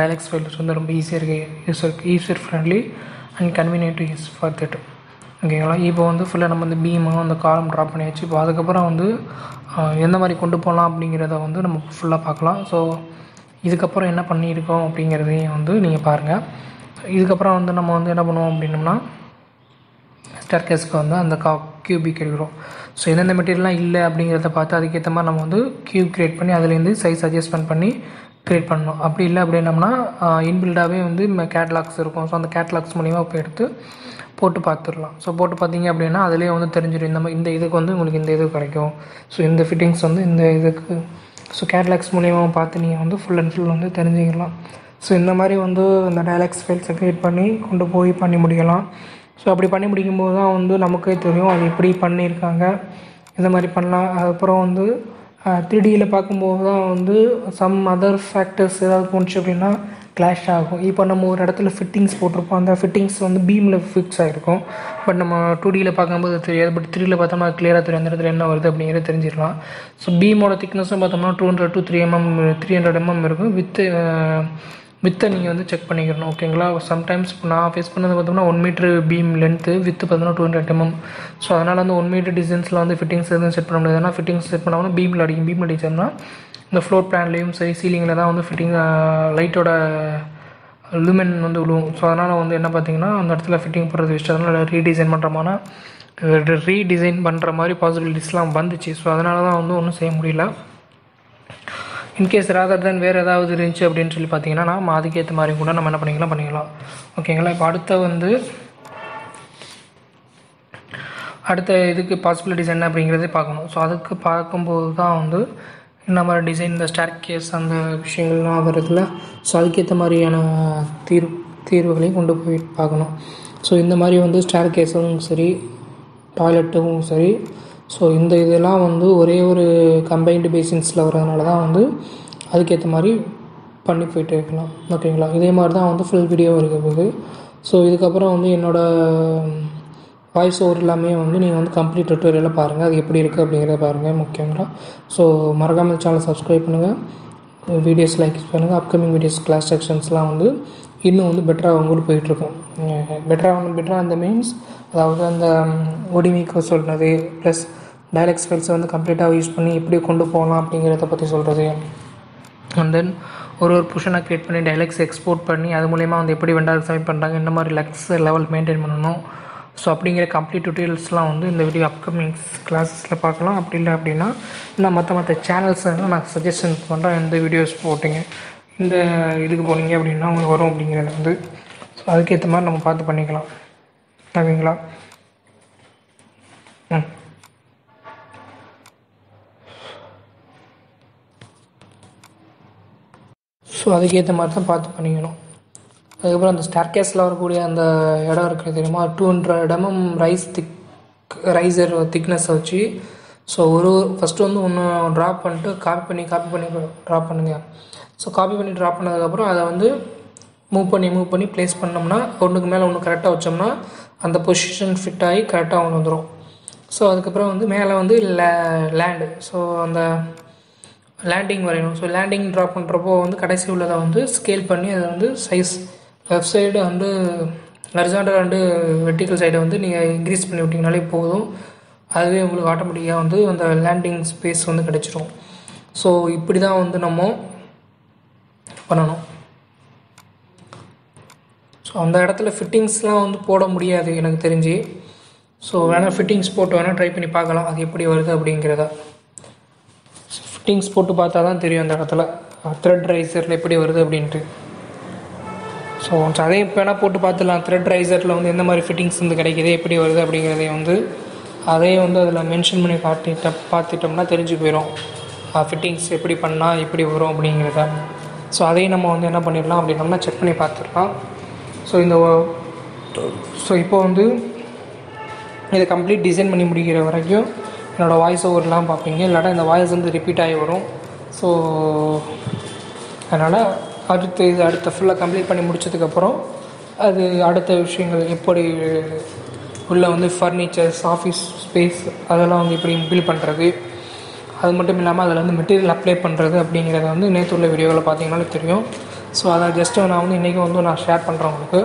டைலக்ஸ் ஃபைல்ஸ் வந்து ரொம்ப ஈஸியாக இருக்குது, user friendly and convenient to use for that. ஓகேங்களா? இப்போ வந்து ஃபுல்லாக நம்ம வந்து பீமும் அந்த காலம் ட்ரா பண்ணியாச்சு. இப்போ அதுக்கப்புறம் வந்து எந்த மாதிரி கொண்டு போகலாம் அப்படிங்கிறத வந்து நம்ம ஃபுல்லாக பார்க்கலாம். ஸோ இதுக்கப்புறம் என்ன பண்ணியிருக்கோம் அப்படிங்கிறதையும் வந்து நீங்கள் பாருங்கள். இதுக்கப்புறம் வந்து நம்ம வந்து என்ன பண்ணுவோம் அப்படின்னோம்னா, ஸ்டேர் கேஸ்க்கு வந்து அந்த கியூபிக் எடுக்கிறோம். ஸோ எந்தெந்த மெட்டீரியல்லாம் இல்லை அப்படிங்கிறத பார்த்து அதுக்கேற்ற மாதிரி நம்ம வந்து கியூப் க்ரியேட் பண்ணி அதுலேருந்து சைஸ் அட்ஜஸ்ட்மெண்ட் பண்ணி க்ரியேட் பண்ணணும். அப்படி இல்லை அப்படின்னம்னா இன்பில்டாகவே வந்து கேட்லாக்ஸ் இருக்கும். ஸோ அந்த கேட்லாக்ஸ் மூலிமா இப்போ எடுத்து போட்டு பார்த்துடலாம். ஸோ போட்டு பார்த்தீங்க அப்படின்னா அதிலே வந்து தெரிஞ்சிடும் இந்த இதுக்கு வந்து உங்களுக்கு இந்த இது கிடைக்கும். ஸோ இந்த ஃபிட்டிங்ஸ் வந்து இந்த இதுக்கு கேட்லாக்ஸ் மூலிமா பார்த்து நீங்கள் வந்து ஃபுல் அண்ட் ஃபுல் வந்து தெரிஞ்சுக்கலாம். ஸோ இந்த மாதிரி வந்து இந்த டைலாக்ஸ் ஃபைல்ஸை க்ரியேட் பண்ணி கொண்டு போய் பண்ணி முடிக்கலாம். ஸோ அப்படி பண்ணி முடிக்கும்போது தான் வந்து நமக்கே தெரியும் அது எப்படி பண்ணியிருக்காங்க, இந்த மாதிரி பண்ணலாம். அதுக்கப்புறம் வந்து 3Dயில் பார்க்கும்போது தான் வந்து சம் அதர் ஃபேக்டர்ஸ் ஏதாவது போணுச்சு அப்படின்னா கிளாஷ் ஆகும். இப்போ நம்ம ஒரு இடத்துல ஃபிட்டிங்ஸ் போட்டிருப்போம், அந்த ஃபிட்டிங்ஸ் வந்து பீமில் ஃபிக்ஸ் ஆகிருக்கும். பட் நம்ம 2Dயில் பார்க்கும்போது தெரியாது. பட் 3Dயில் பார்த்தோம்னா கிளியராக தெரியும் அந்த இடத்துல என்ன வருது அப்படிங்கிறத தெரிஞ்சிடலாம். ஸோ பீமோட திக்னஸும் பார்த்தோம்னா 200 to 300 mm இருக்கும். வித்தை நீங்கள் வந்து செக் பண்ணிக்கிறணும். ஓகேங்களா? சம்டைம்ஸ் இப்போ நான் ஃபேஸ் பண்ணது பார்த்தோம்னா 1 மீட்ரு பீம் லென்த்து, வித்து பார்த்தோம்னா 200 mm. ஸோ அதனால் வந்து 1 மீட்டர் டிஸ்டன்ஸில் வந்து ஃபிட்டிங்ஸ் எதுவும் செட் பண்ண முடியாது. ஏன்னா ஃபிட்டிங்ஸ் செட் பண்ணாமல் பீமில் அடிச்சோம்னா இந்த ஃப்ளோர் பிளான்லேயும் சரி சீலிங்கில் தான் வந்து ஃபிட்டிங் லைட்டோட லூமென் வந்து விழுவும். ஸோ அதனால் வந்து என்ன பார்த்தீங்கன்னா அந்த இடத்துல ஃபிட்டிங் போடுறது வேஸ்ட். அதனால் ரீடிசைன் பண்ணுற மாதிரி பாசிபிலிட்டிஸ்லாம் வந்துச்சு. ஸோ அதனால தான் வந்து ஒன்றும் செய்ய முடியல. இன்கேஸ் ராதர் தென் வேறு ஏதாவது இருந்துச்சு அப்படின்னு சொல்லி பார்த்தீங்கன்னா நம்ம அதுக்கேற்ற மாதிரி கூட நம்ம என்ன பண்ணிக்கலாம். ஓகேங்களா? இப்போ அடுத்த இதுக்கு பாசிபிலிட்டிஸ் என்ன அப்படிங்கிறதே பார்க்கணும். ஸோ அதுக்கு பார்க்கும்போது தான் வந்து இந்த மாதிரி டிசைன், இந்த ஸ்டேர் கேஸ் அந்த விஷயங்கள்லாம் வருதுல. ஸோ அதுக்கேற்ற மாதிரியான தீர்வுகளையும் கொண்டு போய் பார்க்கணும். ஸோ இந்த மாதிரி வந்து ஸ்டேர் கேஸும் சரி, டாய்லெட்டும் சரி, ஸோ இந்த இதெல்லாம் வந்து ஒரே ஒரு கம்பைன்டு பேசின்ஸில் வரதுனால தான் வந்து அதுக்கேற்ற மாதிரி பண்ணி போயிட்டு இருக்கலாம். ஓகேங்களா? இதே மாதிரி தான் வந்து ஃபுல் வீடியோ இருக்க போகுது. ஸோ இதுக்கப்புறம் வந்து என்னோடய வாய்ஸ் ஓவர் எல்லாமே வந்து நீங்கள் வந்து கம்ப்ளீட் டுட்டோரியலாக பாருங்கள், அது எப்படி இருக்குது அப்படிங்கிறத பாருங்கள் முக்கியங்களா. ஸோ மறக்காமல் சேனல் சப்ஸ்கிரைப் பண்ணுங்கள், வீடியோஸ் லைக் பண்ணுங்கள். அப்கமிங் வீடியோஸ் கிளாஸ் செக்ஷன்ஸ்லாம் வந்து இன்னும் வந்து பெட்டராக உங்களுக்கு போயிட்டுருக்கும். பெட்டராக அந்த மீன்ஸ் அதாவது அந்த ஒடிமிக்கு சொல்கிறது ப்ளஸ் டைலக்ஸ் ஃபைல்ஸை வந்து கம்ப்ளீட்டாக யூஸ் பண்ணி எப்படி கொண்டு போகலாம் அப்படிங்கிறத பற்றி சொல்கிறது. அண்ட் தென் ஒரு பொசிஷனை க்ரியேட் பண்ணி டைலக்ஸ் எக்ஸ்போர்ட் பண்ணி அது மூலயமா வந்து எப்படி வெண்டார் சப்மிட் பண்ணுறாங்க, இந்த மாதிரி லக்ஸ் லெவல் மெயின்டைன் பண்ணணும். ஸோ அப்படிங்கிற கம்ப்ளீட் டீட்டெயில்ஸ்லாம் வந்து இந்த வீடியோ அப்கமிங் கிளாஸஸில் பார்க்கலாம். அப்படி இல்லை அப்படின்னா நான் மற்ற சேனல்ஸ் நான் சஜஷன் பண்ணுறேன். இந்த வீடியோஸ் போட்டிங்க இந்த இதுக்கு போனீங்க அப்படின்னா உங்களுக்கு வரும் அப்படிங்கிறது வந்து. ஸோ அதுக்கேற்ற மாதிரி நம்ம பார்த்து பண்ணிக்கலாம். ஓகேங்களா? ஸோ அதுக்கேற்ற மாதிரி தான் பார்த்து பண்ணிக்கணும். அதுக்கப்புறம் அந்த ஸ்டேர்கேஸில் வரக்கூடிய அந்த இடம் இருக்குது தெரியுமா, 200 mm ரைசர் திக்னஸை வச்சு ஸோ ஃபஸ்ட்டு வந்து ஒன்று ட்ராப் பண்ணிட்டு காப்பி பண்ணி ட்ராப் பண்ணுங்கள். ஸோ காப்பி பண்ணி ட்ராப் பண்ணதுக்கப்புறம் அதை வந்து மூவ் பண்ணி ப்ளேஸ் பண்ணோம்னா ஒன்றுக்கு மேலே ஒன்று கரெக்டாக வச்சோம்னா அந்த பொசிஷன் ஃபிட் ஆகி கரெக்டாக ஒன்று வந்துடும். ஸோ அதுக்கப்புறம் வந்து மேலே வந்து லேண்டு, ஸோ அந்த லேண்டிங் வரையணும். ஸோ லேண்டிங் ட்ராப் பண்ணுறப்போ வந்து கடைசி உள்ளதை வந்து ஸ்கேல் பண்ணி அதை வந்து சைஸ் லெஃப்ட் சைடு வந்து ஹரிசாண்டல் அண்டு வெர்டிக்கல் சைடை வந்து நீங்கள் இன்க்ரீஸ் பண்ணி விட்டிங்கனாலே போதும். அதுவே உங்களுக்கு ஆட்டோமேட்டிக்காக வந்து அந்த லேண்டிங் ஸ்பேஸ் வந்து கிடச்சிரும். ஸோ இப்படி தான் வந்து நம்ம பண்ணணும். ஸோ அந்த இடத்துல ஃபிட்டிங்ஸ்லாம் வந்து போட முடியாது எனக்கு தெரிஞ்சு. ஸோ வேணால் ஃபிட்டிங்ஸ் போட்டு வேணால் ட்ரை பண்ணி பார்க்கலாம் அது எப்படி வருது அப்படிங்கிறத. ஃபிட்டிங்ஸ் போட்டு பார்த்தா தான் தெரியும் அந்த இடத்துல த்ரெட் ரைசரில் எப்படி வருது அப்படின்ட்டு. ஸோ அதையும் இப்போ வேணால் போட்டு பார்த்துடலாம். த்ரெட் ரைசரில் வந்து எந்த மாதிரி ஃபிட்டிங்ஸ் வந்து கிடைக்கிது, எப்படி வருது அப்படிங்கிறதையும் வந்து அதையும் வந்து அதில் மென்ஷன் பண்ணி பார்த்துட்டோம்னா தெரிஞ்சு போயிடும் ஃபிட்டிங்ஸ் எப்படி பண்ணால் எப்படி வரும் அப்படிங்கிறத. ஸோ அதையும் நம்ம வந்து என்ன பண்ணிடலாம் அப்படின்னோம்னா செக் பண்ணி பார்த்துடலாம். ஸோ இப்போ வந்து இதை கம்ப்ளீட் டிசைன் பண்ணி முடிக்கிற வரைக்கும் என்னோடய வாய்ஸ் ஓவர்லாம் பார்ப்பீங்க, இல்லாட்டா இந்த வாய்ஸ் வந்து ரிப்பீட் ஆகி வரும். ஸோ அதனால் அடுத்த ஃபுல்லாக கம்ப்ளீட் பண்ணி முடித்ததுக்கப்புறம் அது அடுத்த விஷயங்கள் எப்படி உள்ள வந்து ஃபர்னிச்சர்ஸ், ஆஃபீஸ் ஸ்பேஸ் அதெல்லாம் வந்து எப்படி பில்ட் பண்ணுறது, அது மட்டும் இல்லாமல் அதில் வந்து மெட்டீரியல் அப்ளை பண்ணுறது அப்படிங்கிறத வந்து நேற்று உள்ள வீடியோவில் பார்த்தீங்கன்னாலே தெரியும். ஸோ அதை ஜஸ்ட்டு நான் வந்து இன்றைக்கி வந்து நான் ஷேர் பண்ணுறேன் உங்களுக்கு.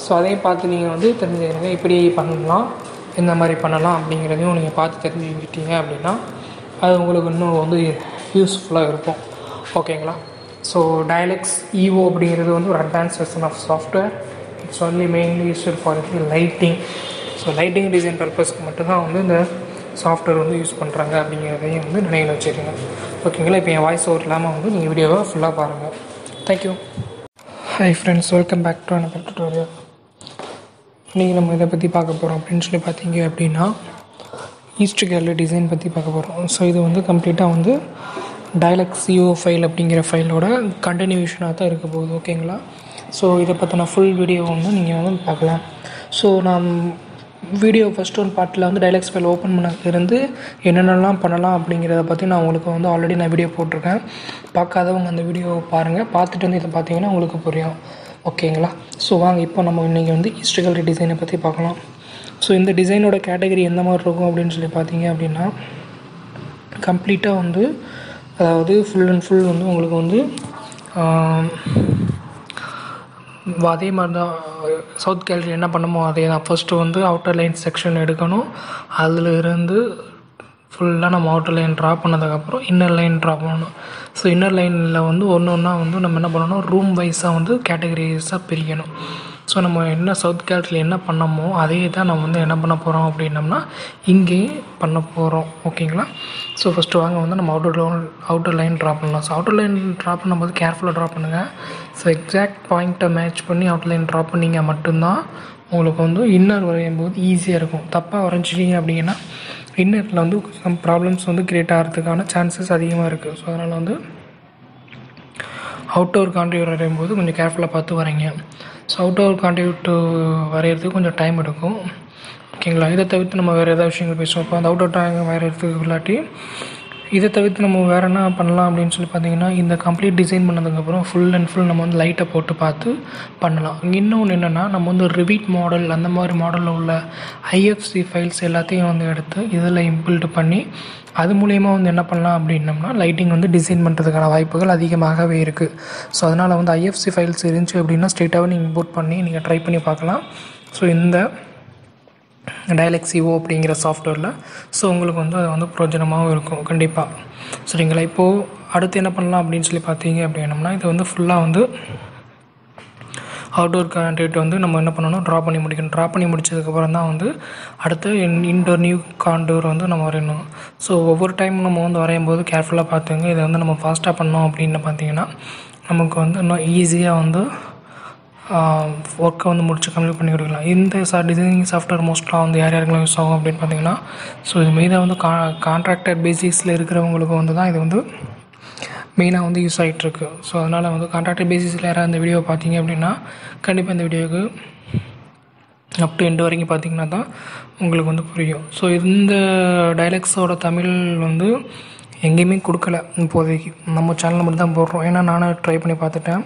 ஸோ அதையும் பார்த்து நீங்கள் வந்து தெரிஞ்சுக்கிறீங்க இப்படி பண்ணலாம், எந்த மாதிரி பண்ணலாம் அப்படிங்கிறதையும் நீங்கள் பார்த்து தெரிஞ்சுக்கிட்டீங்க அப்படின்னா அது உங்களுக்கு இன்னும் வந்து யூஸ்ஃபுல்லாக இருக்கும். ஓகேங்களா? ஸோ டயலக்ஸ் ஈவோ அப்படிங்கிறது வந்து ஒரு advance version of software. It's only mainly used for lighting. So lighting design பர்பஸ்க்கு மட்டும்தான் வந்து இந்த சாஃப்ட்வேர் வந்து யூஸ் பண்ணுறாங்க அப்படிங்கிறதையும் வந்து நினைவில் வச்சுருங்க. ஓகேங்களா? இப்போ என் வாய்ஸ் ஓவர் இல்லாமல் வந்து நீங்கள் வீடியோவை ஃபுல்லாக பாருங்கள். Thank you. Hi friends, welcome back to another tutorial. இன்றைக்கி நம்ம இதை பற்றி பார்க்க போகிறோம் அப்படின்னு சொல்லி பார்த்தீங்க அப்படின்னா ஈஸ்ட் கேலரி டிசைன் பற்றி பார்க்க போகிறோம். ஸோ இது வந்து கம்ப்ளீட்டாக வந்து டயலக்ஸ் CO ஃபைல் அப்படிங்கிற ஃபைலோட கண்டினியூஷனாக தான் இருக்க போகுது. ஓகேங்களா? ஸோ இதை பற்றின ஃபுல் வீடியோ வந்து நீங்கள் வந்து பார்க்கலாம். ஸோ நான் வீடியோ ஃபஸ்ட் ஒன் பார்ட்டில் வந்து டயலக்ஸ் ஃபைல் ஓப்பன் பண்ணதுலேருந்து என்னென்னலாம் பண்ணலாம் அப்படிங்கிறத பற்றி நான் உங்களுக்கு வந்து ஆல்ரெடி நான் வீடியோ போட்டிருக்கேன். பார்க்காதவங்க அந்த வீடியோ பாருங்கள், பார்த்துட்டு வந்து இதை பார்த்தீங்கன்னா உங்களுக்கு புரியும். ஓகேங்களா? ஸோ வாங்க இப்போ நம்ம இன்றைக்கி வந்து ஈஸ்ட் கேலரி டிசைனை பற்றி பார்க்கலாம். ஸோ இந்த டிசைனோட கேட்டகரி எந்த மாதிரி இருக்கும் அப்படின்னு சொல்லி பார்த்தீங்க அப்படின்னா கம்ப்ளீட்டாக வந்து அதாவது ஃபுல் அண்ட் ஃபுல் வந்து உங்களுக்கு வந்து அதே மாதிரி தான் சவுத் கேலரி என்ன பண்ணமோ அதே தான். ஃபஸ்ட்டு வந்து அவுட்டர் லைன் செக்ஷன் எடுக்கணும், அதில் இருந்து ஃபுல்லாக நம்ம அவுட்டர் லைன் ட்ரா பண்ணதுக்கப்புறம் இன்னர் லைன் ட்ரா பண்ணணும். ஸோ இன்னர் லைனில் வந்து ஒன்று ஒன்றா வந்து நம்ம என்ன பண்ணணும், ரூம் வைஸாக வந்து கேட்டகரிஸாக பிரிக்கணும். ஸோ நம்ம என்ன சவுத் கேலரியில் என்ன பண்ணமோ அதே தான் நம்ம வந்து என்ன பண்ண போகிறோம் அப்படின்னம்னா இங்கேயும் பண்ண போகிறோம். ஓகேங்களா? ஸோ ஃபஸ்ட்டு வாங்க வந்து நம்ம அவுட்டர் லைன் ட்ரா பண்ணலாம். ஸோ அவுட்டர் லைன் ட்ரா பண்ணும்போது கேர்ஃபுல்லாக ட்ரா பண்ணுங்கள். ஸோ எக்ஸாக்ட் பாயிண்ட்டை மேட்ச் பண்ணி அவுட்டர் லைன் ட்ரா பண்ணிங்க மட்டும்தான் உங்களுக்கு வந்து இன்னர் வரையும் போது ஈஸியாக இருக்கும். தப்பாக வரைஞ்சிட்டிங்க அப்படின்னா இன்னரில் வந்து சம் ப்ராப்ளம்ஸ் வந்து க்ரியேட் ஆகிறதுக்கான சான்சஸ் அதிகமாக இருக்குது. ஸோ அதனால் வந்து அவுட்டோர் கான்ட்ரிபியூட் வரையும் போது கொஞ்சம் கேர்ஃபுல்லாக பார்த்து வரைங்க. ஸோ அவுட்டோர் கான்ட்ரிபியூட் வரைகிறதுக்கு கொஞ்சம் டைம் எடுக்கும். ஓகேங்களா? இதை தவிர்த்து நம்ம வேறு ஏதாவது விஷயங்கள் பேசுவோம். இப்போ அந்த அவுட்டோர் ட்ராயிங் வரைகிறதுக்கு இல்லாட்டி இதை தவிர்த்து நம்ம வேறு என்ன பண்ணலாம் அப்படின்னு சொல்லி பார்த்தீங்கன்னா இந்த கம்ப்ளீட் டிசைன் பண்ணதுக்கப்புறம் ஃபுல் அண்ட் ஃபுல் நம்ம வந்து லைட்டை போட்டு பார்த்து பண்ணலாம். இன்னொன்று என்னென்னா நம்ம வந்து ரிவீட் மாடல் அந்த மாதிரி மாடலில் உள்ள IFC ஃபைல்ஸ் எல்லாத்தையும் வந்து எடுத்து இதில் இம்பில்ட் பண்ணி அது மூலயமா வந்து என்ன பண்ணலாம் அப்படின்னம்னா லைட்டிங் வந்து டிசைன் பண்ணுறதுக்கான வாய்ப்புகள் அதிகமாகவே இருக்குது. ஸோ அதனால் வந்து IFC ஃபைல்ஸ் இருந்துச்சு அப்படின்னா ஸ்ட்ரெயிட்டாகவே நீங்கள் இம்போர்ட் பண்ணி நீங்கள் ட்ரை பண்ணி பார்க்கலாம். ஸோ இந்த டயலக்ஸ் CO அப்படிங்கிற சாஃப்ட்வேரில் ஸோ உங்களுக்கு வந்து அது வந்து பிரயோஜனமாகவும் இருக்கும் கண்டிப்பாக. சரிங்களா? இப்போது அடுத்து என்ன பண்ணலாம் அப்படின்னு சொல்லி பார்த்தீங்க அப்படின்னம்னா இது வந்து ஃபுல்லாக வந்து அவுட்டோர் கான்ட்ரிபியூட் வந்து நம்ம என்ன பண்ணணும், ட்ரா பண்ணி முடிக்கணும். ட்ரா பண்ணி முடிச்சதுக்கப்புறம் தான் வந்து அடுத்து இன்டோர் நியூ கான்டூர் வந்து நம்ம வரையணும். ஸோ ஒவ்வொரு டைம் நம்ம வந்து வரையும் போது கேர்ஃபுல்லாக பார்த்துங்க. இதை வந்து நம்ம ஃபாஸ்ட்டாக பண்ணோம் அப்படின்னு பார்த்தீங்கன்னா நமக்கு வந்து இன்னும் ஈஸியாக வந்து ஒர்க்கை வந்து முடிச்சு கம்ப்ளீட் பண்ணி கொடுக்கலாம். இந்த டிசைனிங் சாஃப்ட்வேர் மோஸ்ட்லாம் வந்து யாருக்கெல்லாம் யூஸ் ஆகும் அப்படின்னு பார்த்தீங்கன்னா ஸோ இது மெயினாக வந்து கான்ட்ராக்டர் பேசிக்ஸில் இருக்கிறவங்களுக்கு வந்து தான் இது வந்து மெயினாக வந்து யூஸ் ஆகிட்டுருக்கு. ஸோ அதனால் வந்து கான்ட்ராக்ட் பேசிஸில் யாராவது இந்த வீடியோவை பார்த்தீங்க அப்படின்னா கண்டிப்பாக இந்த வீடியோவுக்கு அப் டு எண்டு வரைக்கும் பார்த்தீங்கன்னா தான் உங்களுக்கு வந்து புரியும். ஸோ இந்த டைலக்ஸோட தமிழ் வந்து எங்கேயுமே கொடுக்கல இப்போதைக்கு, நம்ம சேனலில் மட்டும் தான் போடுறோம். ஏன்னா நானும் ட்ரை பண்ணி பார்த்துட்டேன்,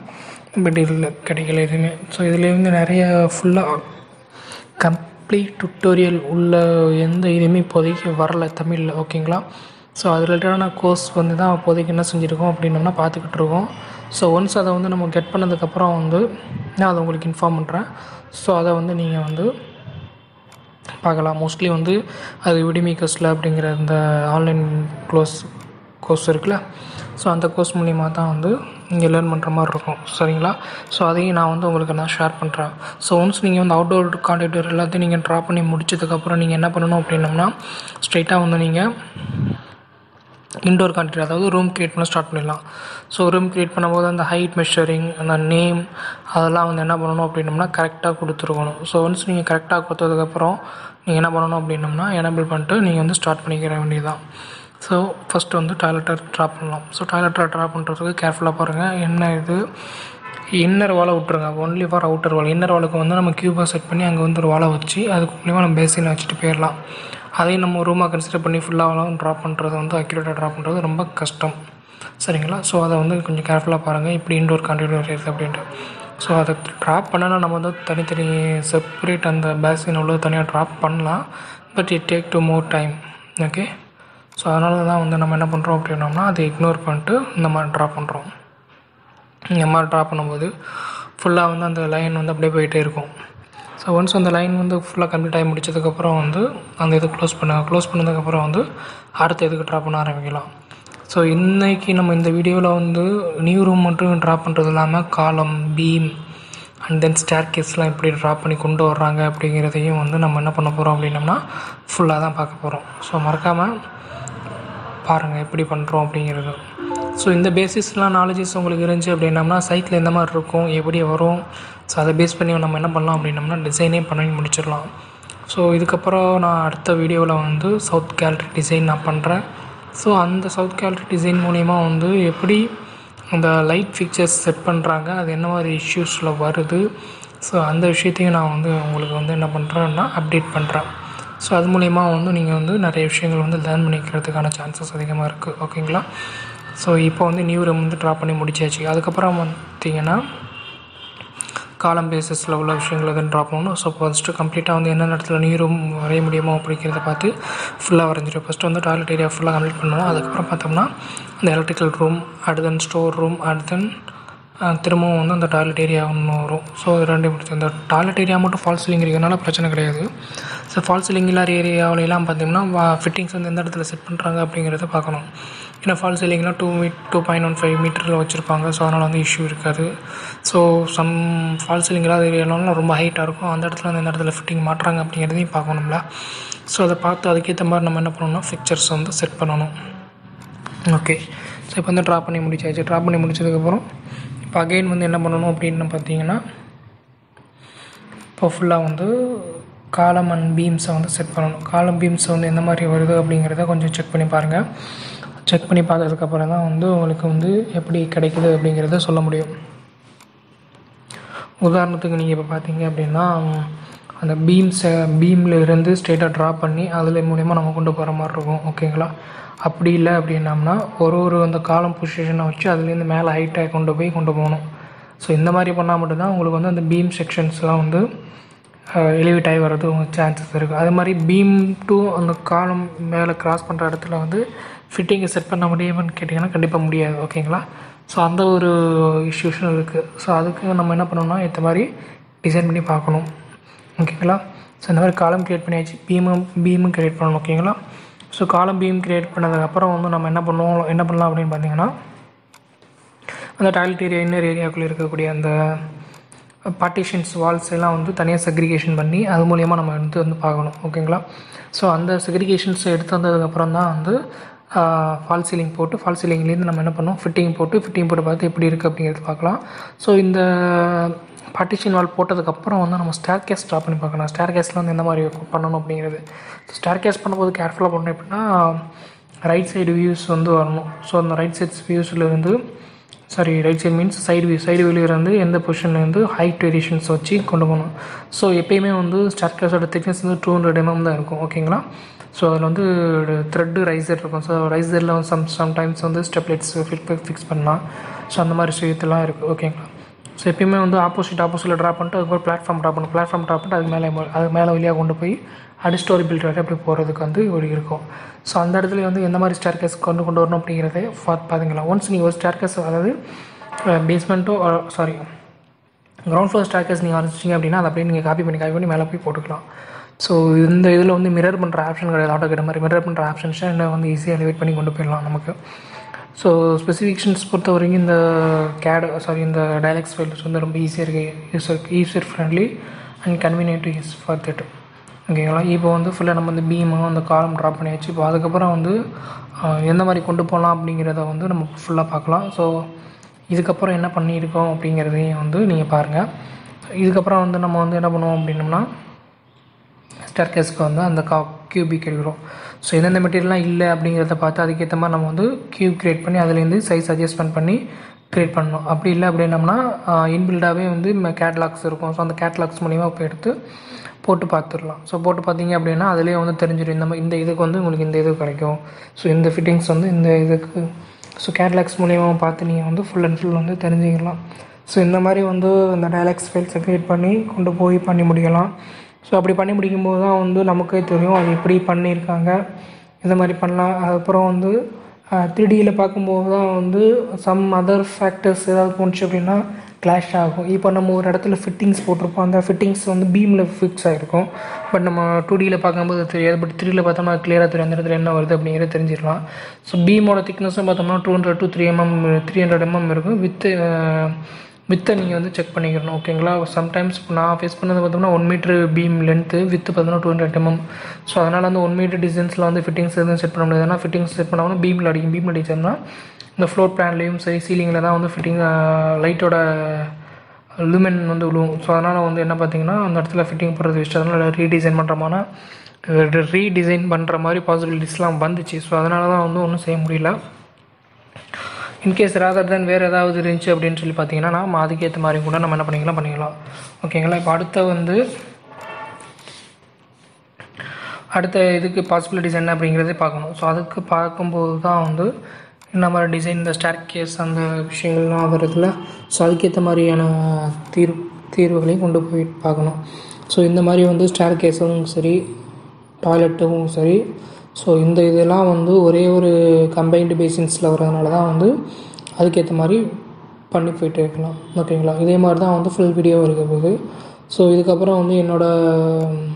பட் இதில் கிடைக்கல எதுவுமே. ஸோ இதில் வந்து நிறைய ஃபுல்லாக கம்ப்ளீட் டுட்டோரியல் உள்ள எந்த இதுவுமே இப்போதைக்கு வரல தமிழில், ஓகேங்களா. ஸோ அது ரிலேட்டடான கோர்ஸ் வந்து தான் இப்போதைக்கு என்ன செஞ்சுருக்கோம் அப்படின்னோம்னா பார்த்துக்கிட்டு இருக்கோம். ஸோ ஒன்ஸ் அதை வந்து நம்ம கெட் பண்ணதுக்கப்புறம் வந்து நான் அதை உங்களுக்கு இன்ஃபார்ம் பண்ணுறேன். ஸோ அதை வந்து நீங்கள் வந்து பார்க்கலாம். மோஸ்ட்லி வந்து அது விடிமேக்கர்ஸில் அப்படிங்கிற இந்த ஆன்லைன் கோர்ஸ் இருக்குல்ல, ஸோ அந்த கோர்ஸ் மூலிமா தான் வந்து நீங்கள் லேர்ன் பண்ணுற மாதிரி இருக்கும், சரிங்களா. ஸோ அதையும் நான் வந்து உங்களுக்கு நான் ஷேர் பண்ணுறேன். ஸோ ஒன்ஸ் நீங்கள் வந்து அவுட்டோர் கான்ட்ராக்டர் எல்லாத்தையும் நீங்கள் ட்ரா பண்ணி முடிச்சதுக்கப்புறம் நீங்கள் என்ன பண்ணணும் அப்படின்னோம்னா ஸ்ட்ரைட்டாக வந்து நீங்கள் இன்டோர் கான்ட்ராக்டர், அதாவது ரூம் க்ரியேட் பண்ண ஸ்டார்ட் பண்ணிடலாம். ஸோ ரூம் க்ரியேட் பண்ணும்போது அந்த ஹைட் மெஷரிங், அந்த நேம், அதெல்லாம் வந்து என்ன பண்ணணும் அப்படின்னோம்னா கரெக்டாக கொடுத்துருக்கணும். ஸோ ஒன்ஸ் நீங்கள் கரெக்டாக கொடுத்ததுக்கப்புறம் நீங்கள் என்ன பண்ணணும் அப்படின்னோம்னா எனேபிள் பண்ணிட்டு நீங்கள் வந்து ஸ்டார்ட் பண்ணிக்கிற வேண்டியதுதான். ஸோ ஃபஸ்ட்டு வந்து டாய்லெட்டை ட்ரா பண்ணலாம். ஸோ டாய்லெட்டை ட்ரா பண்ணுறதுக்கு கேர்ஃபுல்லாக பாருங்கள். என்ன இது இன்னர் வாலை விட்ருங்க, only for outer wall. Inner வாலுக்கு வந்து நம்ம க்யூபாக செட் பண்ணி அங்கே வந்து ஒரு வாலை வச்சு அதுக்கு மூலிமா நம்ம பேசினில் வச்சுட்டு போயிடலாம். அதையும் நம்ம ரூமாக கன்சிடர் பண்ணி ஃபுல்லாக ட்ரா பண்ணுறது வந்து அக்யூரேட்டாக ட்ரா பண்ணுறது ரொம்ப கஷ்டம், சரிங்களா. ஸோ அதை வந்து கொஞ்சம் கேர்ஃபுல்லாக பாருங்கள், இப்படி இன்டோர் கான்ட்ராக்டர் இருக்குது அப்படின்ட்டு. ஸோ அதை ட்ராப் பண்ணனா நம்ம வந்து தனித்தனி செப்பரேட் அந்த பேசின் உள்ள தனியாக ட்ராப் பண்ணலாம், but it take to more time, okay. So அதனால தான் வந்து நம்ம என்ன பண்ணுறோம் அப்படின்னோம்னா அதை இக்னோர் பண்ணிட்டு இந்த மாதிரி ட்ரா பண்ணுறோம். இந்த மாதிரி ட்ரா பண்ணும்போது ஃபுல்லாக வந்து அந்த லைன் வந்து அப்படியே போயிட்டே இருக்கும். ஸோ ஒன்ஸ் அந்த லைன் வந்து ஃபுல்லாக கம்ப்ளீட் ஆகி முடிச்சதுக்கப்புறம் வந்து அந்த இது க்ளோஸ் பண்ணதுக்கப்புறம் வந்து அடுத்த இதுக்கு ட்ரா பண்ண ஆரம்பிக்கலாம். ஸோ இன்றைக்கி நம்ம இந்த வீடியோவில் வந்து நியூ ரூம் மட்டும் ட்ரா பண்ணுறது இல்லாமல் காலம், பீம் அண்ட் தென் ஸ்டேர் கேஸ்லாம் எப்படி ட்ரா பண்ணி கொண்டு வர்றாங்க அப்படிங்கிறதையும் வந்து நம்ம என்ன பண்ண போகிறோம் அப்படின்னோம்னா ஃபுல்லாக தான் பார்க்க போகிறோம். ஸோ மறக்காமல் பாருங்கள் எப்படி பண்ணுறோம் அப்படிங்கிறது. ஸோ இந்த பேசிஸ்லாம் நாலேஜஸ் உங்களுக்கு இருந்துச்சு அப்படின்னம்னா சைட்டில் எந்த மாதிரி இருக்கும், எப்படி வரும், ஸோ அதை பேஸ் பண்ணி நம்ம என்ன பண்ணலாம் அப்படின்னம்னா டிசைனே பண்ணி முடிச்சிடலாம். ஸோ இதுக்கப்புறம் நான் அடுத்த வீடியோவில் வந்து சவுத் கேலரி டிசைன் நான் பண்ணுறேன். ஸோ அந்த சவுத் கேலரி டிசைன் மூலிமா வந்து எப்படி அந்த லைட் ஃபிக்சர்ஸ் செட் பண்ணுறாங்க, அது என்ன மாதிரி இஷ்யூஸில் வருது, ஸோ அந்த விஷயத்தையும் நான் வந்து உங்களுக்கு வந்து என்ன பண்ணுறேன்னா அப்டேட் பண்ணுறேன். ஸோ அது மூலிமா வந்து நீங்கள் வந்து நிறைய விஷயங்கள் வந்து லேர்ன் பண்ணிக்கிறதுக்கான சான்சஸ் அதிகமாக இருக்குது, ஓகேங்களா. ஸோ இப்போ வந்து நியூ ரூம் வந்து ட்ரா பண்ணி முடிச்சாச்சு. அதுக்கப்புறம் பார்த்திங்கன்னா காலம் பேஸஸில் உள்ள விஷயங்கள் வந்து ட்ரா பண்ணணும். ஸோ ஃபஸ்ட்டு கம்ப்ளீட்டாக வந்து என்னென்ன இடத்துல நியூ ரூம் வரைய முடியுமோ அப்படிங்கிறத பார்த்து ஃபுல்லாக வரைஞ்சிடும். ஃபஸ்ட்டு வந்து டாய்லெட் ஏரியா ஃபுல்லாக கம்ப்ளீட் பண்ணுவோம். அதுக்கப்புறம் பார்த்தோம்னா அந்த எலக்ட்ரிக்கல் ரூம், அடுத்து தென் ஸ்டோர் ரூம், அடுத்து தென் திரும்பவும் வந்து அந்த டாய்லெட் ஏரியா ஒன்று வரும். ஸோ ரெண்டு முடிச்சு அந்த டாய்லெட் ஏரியா மட்டும் ஃபால் சீலிங் இருக்கிறதுனால பிரச்சனை கிடையாது. ஸோ ஃபால் சீலிங் இல்லாத ஏரியாவிலலாம் பார்த்திங்கன்னா ஃபிட்டிங்ஸ் வந்து எந்த இடத்துல செட் பண்ணுறாங்க அப்படிங்கிறத பார்க்கணும். ஏன்னா ஃபால் சீலிங்லாம் 2.15 மீட்டரில் வச்சுருப்பாங்க. ஸோ அதனால் வந்து இஷ்யூ இருக்காது. ஸோ சம் ஃபால் சீலிங் இல்லாத ஏரியாலாம் ரொம்ப ஹைட்டாக இருக்கும், அந்த இடத்துல வந்து எந்த இடத்துல ஃபிட்டிங் மாட்டுறாங்க அப்படிங்கிறதையும் பார்க்கணும்ல. ஸோ அதை பார்த்து அதுக்கேற்ற மாதிரி நம்ம என்ன பண்ணணும்னா ஃபிக்சர்ஸ் வந்து செட் பண்ணணும், ஓகே. ஸோ இப்போ வந்து ட்ரா பண்ணி முடிச்சாச்சு. ட்ரா பண்ணி முடிச்சதுக்கப்புறம் இப்போ அகெயின் வந்து என்ன பண்ணணும் அப்படின்னு பார்த்தீங்கன்னா இப்போ ஃபுல்லாக வந்து காலம் அண்ட் பீம்ஸை வந்து செட் பண்ணணும். காலம் பீம்ஸை வந்து எந்த மாதிரி வருது அப்படிங்கிறத கொஞ்சம் செக் பண்ணி பாருங்கள். செக் பண்ணி பார்த்ததுக்கப்புறம் தான் வந்து உங்களுக்கு வந்து எப்படி கிடைக்குது அப்படிங்கிறத சொல்ல முடியும். உதாரணத்துக்கு நீங்கள் இப்போ பார்த்தீங்க அப்படின்னா அந்த பீமில் இருந்து ஸ்ட்ரெயிட்டாக ட்ரா பண்ணி அதில் மூலிமா நம்ம கொண்டு போகிற மாதிரி இருக்கும், ஓகேங்களா. அப்படி இல்லை அப்படின்னம்னா ஒரு அந்த காலம் பொசிஷனை வச்சு அதுலேருந்து மேலே ஹைட்டாக கொண்டு போகணும். ஸோ இந்த மாதிரி பண்ணால் மட்டும்தான் உங்களுக்கு வந்து அந்த பீம் செக்ஷன்ஸ்லாம் வந்து எலிவேட் ஆகி வர்றது உங்களுக்கு சான்சஸ் இருக்குது. அது மாதிரி பீம் டு அந்த காலம் மேலே கிராஸ் பண்ணுற இடத்துல வந்து ஃபிட்டிங்கை செட் பண்ண முடியுமான்னு கேட்டிங்கன்னா கண்டிப்பாக முடியாது, ஓகேங்களா. ஸோ அந்த ஒரு இஷ்யூஸும் இருக்குது. ஸோ அதுக்கு நம்ம என்ன பண்ணணும்னா இந்த மாதிரி டிசைன் பண்ணி பார்க்கணும், ஓகேங்களா. ஸோ இந்த மாதிரி காலம் க்ரியேட் பண்ணியாச்சு, பீமும் க்ரியேட் பண்ணணும், ஓகேங்களா. ஸோ காலம் பீம் க்ரியேட் பண்ணதுக்கப்புறம் வந்து நம்ம என்ன பண்ணலாம் அப்படின்னு பார்த்தீங்கன்னா அந்த டாய்லெட் ஏரியா இன்னர் ஏரியாவுக்குள்ளே இருக்கக்கூடிய அந்த பார்ட்டிஷன்ஸ் வால்ஸ் எல்லாம் வந்து தனியாக செக்ரிகேஷன் பண்ணி அது மூலிமா நம்ம வந்து பார்க்கணும், ஓகேங்களா. ஸோ அந்த செக்ரிகேஷன்ஸ் எடுத்து வந்ததுக்கப்புறம் தான் வந்து ஃபால் சீலிங் போட்டு ஃபால் சீலிங்லேருந்து நம்ம என்ன பண்ணோம் ஃபிட்டிங் போட்டு பார்த்து எப்படி இருக்குது அப்படிங்கிறது பார்க்கலாம். ஸோ இந்த பார்ட்டிஷன் வால் போட்டதுக்கப்புறம் வந்து நம்ம ஸ்டேர் கேஸ் ட்ரா பண்ணி பார்க்கலாம். ஸ்டேர் கேஸில் வந்து எந்த மாதிரி பண்ணணும் அப்படிங்கிறது. ஸ்டேர் கேஸ் பண்ணும்போது கேர்ஃபுல்லாக பண்ணணும். எப்படின்னா ரைட் சைடு வியூஸ் வந்து வரணும். ஸோ அந்த ரைட் சைட்ஸ் வியூஸ்லேருந்து ரைட் சைடு மீன்ஸ் சைடு வியூலேருந்து எந்த பொசிஷன்லேருந்து ஹைட் வேரியேஷன்ஸ் வச்சு கொண்டு போகணும். ஸோ எப்பயுமே வந்து ஸ்டேர்கேஸோட திக்னஸ் வந்து 200 mm தான் இருக்கும். ஓகேங்களா. ஸோ அதில் வந்து த்ரெட்டு ரைசர் இருக்கும். ஸோ ரைசரில் வந்து சம்டைம்ஸ் வந்து ஸ்டெப்லைட்ஸ் ஃபிக்ஸ் பண்ணலாம். ஸோ அந்த மாதிரி விஷயத்தெல்லாம் இருக்குது. ஓகேங்களா. ஸோ எப்பயுமே வந்து ஆப்போசிட்டில் ட்ரா பண்ணிட்டு அதுக்கப்புறம் பிளாட்ஃபார்ம் ட்ரா பண்ணிட்டு அதுக்கு மேலே வழியாக கொண்டு போய் அடிஸ்டோரி பில்ட் வரை அப்படி போகிறதுக்கு வந்து ஒரு இருக்கும். ஸோ அந்த இடத்துல வந்து எந்த மாதிரி ஸ்டேர்கேஸ் கொண்டு வரணும் அப்படிங்கிறத பார்த்துங்களா. ஒன்ஸ் நீங்கள் ஒரு ஸ்டேர்கேஸ், அதாவது பேஸ்மெண்ட்டோ கிரவுண்ட் ஃப்ளோர் ஸ்டேர்கேஸ் நீங்கள் ஆரம்பிச்சிங்க அப்படின்னா அதை அப்படியே நீங்கள் காப்பி பண்ணி மேலே போய் போட்டுக்கலாம். ஸோ இந்த இதில் வந்து மிரர் பண்ணுற ஆப்ஷன் கிடையாது. ஆட்டோ கேட்ட மாதிரி மிரர் பண்ணுற ஆப்ஷன்ஸை இன்னும் வந்து ஈஸியாக எலிவேட் பண்ணி கொண்டு போயிடலாம் நமக்கு. ஸோ ஸ்பெசிஃபிகேஷன்ஸ் பொறுத்த வரைக்கும் இந்த டைலக்ஸ் ஃபைல்ஸ் வந்து ரொம்ப ஈஸியாக இருக்குது, user friendly and convenient to use for that. ஓகேங்களா. இப்போ வந்து ஃபுல்லாக நம்ம வந்து பீமாக அந்த காலம் ட்ராப் பண்ணியாச்சு. இப்போ அதுக்கப்புறம் வந்து எந்த மாதிரி கொண்டு போகலாம் அப்படிங்கிறத வந்து நம்ம ஃபுல்லாக பார்க்கலாம். ஸோ இதுக்கப்புறம் என்ன பண்ணியிருக்கோம் அப்படிங்கிறதையும் வந்து நீங்கள் பாருங்கள். இதுக்கப்புறம் வந்து நம்ம வந்து என்ன பண்ணுவோம் அப்படின்னோம்னா ஸ்டேர்கேஸ்க்கு வந்து அந்த கியூபிக் எடுக்கிறோம். ஸோ எந்தெந்த மெட்டீரியல்லாம் இல்லை அப்படிங்கிறத பார்த்து அதுக்கேற்ற மாதிரி நம்ம வந்து கியூப் க்ரியேட் பண்ணி அதுலேருந்து சைஸ் அட்ஜஸ்ட்மெண்ட் பண்ணி க்ரியேட் பண்ணணும். அப்படி இல்லை அப்படின்னம்னா இன்பில்டாகவே வந்து கேட்லாக்ஸ் இருக்கும். ஸோ அந்த கேட்லாக்ஸ் மூலிமா இப்போ எடுத்து போட்டு பார்த்துடலாம். ஸோ போட்டு பார்த்தீங்க அப்படின்னா அதிலே வந்து தெரிஞ்சிடும் இந்த இதுக்கு வந்து உங்களுக்கு இந்த இது கிடைக்கும். ஸோ இந்த ஃபிட்டிங்ஸ் வந்து இந்த இதுக்கு ஸோ கேட்லாக்ஸ் மூலிமா பார்த்து நீங்கள் வந்து ஃபுல் அண்ட் ஃபுல் வந்து தெரிஞ்சுக்கலாம். ஸோ இந்த மாதிரி வந்து இந்த டைலாக்ஸ் ஃபைல்ஸை க்ரியேட் பண்ணி கொண்டு போய் பண்ணி முடிக்கலாம். ஸோ அப்படி பண்ணி முடிக்கும்போது தான் வந்து நமக்கே தெரியும் அது எப்படி பண்ணியிருக்காங்க, இந்த மாதிரி பண்ணலாம். அதுக்கப்புறம் வந்து 3Dயில் பார்க்கும்போது தான் வந்து சம் அதர் ஃபேக்டர்ஸ் ஏதாவது போணுச்சு அப்படின்னா கிளாஷ் ஆகும். இப்போ நம்ம ஒரு இடத்துல ஃபிட்டிங்ஸ் போட்டிருப்போம், அந்த ஃபிட்டிங்ஸ் வந்து பீமில் ஃபிக்ஸ் ஆகிருக்கும். பட் நம்ம 2Dயில் பார்க்கும்போது தெரியாது. பட் 3Dயில் பார்த்தோம்னா அது கிளியராக தெரியும் அந்த இடத்துல என்ன வருது அப்படிங்கிறத தெரிஞ்சிடலாம். ஸோ பீமோட திக்னஸும் பார்த்தோம்னா 200 to 300 mm இருக்கும். வித்தை நீங்கள் வந்து செக் பண்ணிக்கணும். ஓகேங்களா. சம்டைம்ஸ் நான் ஃபேஸ் பண்ணது பார்த்தோம்னா 1 மீட்டர் பீம் லென்த்து, வித்து பார்த்தோம்னா 200 mm. ஸோ அதனால் வந்து 1 மீட்டர் டிஸ்டன்ஸில் வந்து ஃபிட்டிங்ஸ் எதுவும் செட் பண்ண முடியாது. ஏன்னா ஃபிட்டிங்ஸ் செட் பண்ணாமல் பீமில் அடிச்சோம்னா இந்த ஃப்ளோர் பிளான்லேயும் சரி சீலிங்கில் தான் வந்து ஃபிட்டிங் லைட்டோட லூமென் வந்து விழுவும். ஸோ அதனால் வந்து என்ன பார்த்தீங்கன்னா அந்த இடத்துல ஃபிட்டிங் போடுறது வேஸ்ட். அதனால் ரீடிசைன் பண்ணுற மாதிரி பாசிபிலிட்டிஸ்லாம் வந்துச்சு. ஸோ அதனால தான் வந்து ஒன்றும் செய்ய முடியல. இன்கேஸ் ராதர் தென் வேறு ஏதாவது இருந்துச்சு அப்படின்னு சொல்லி பார்த்தீங்கன்னா நம்ம அதுக்கேற்ற மாதிரி கூட நம்ம என்ன பண்ணிக்கலாம். ஓகேங்களா. இப்போ அடுத்த இதுக்கு பாசிபிலிட்டிஸ் என்ன அப்படிங்கிறதே பார்க்கணும். ஸோ அதுக்கு பார்க்கும்போது தான் வந்து இந்த மாதிரி டிசைன், இந்த ஸ்டேர்கேஸ் அந்த விஷயங்கள்லாம் வருதுல. ஸோ அதுக்கேற்ற மாதிரியான தீர்வுகளையும் கொண்டு போய் பார்க்கணும். ஸோ இந்த மாதிரி வந்து ஸ்டேர்கேஸும் சரி, டாய்லெட்டும் சரி, ஸோ இந்த இதெல்லாம் வந்து ஒரே ஒரு கம்பைன்டு பேசின்ஸில் வரதுனால தான் வந்து அதுக்கேற்ற மாதிரி பண்ணி போய்ட்டு இருக்கலாம். ஓகேங்களா. இதே மாதிரி தான் வந்து ஃபுல் வீடியோ இருக்க போகுது. ஸோ இதுக்கப்புறம் வந்து என்னோடய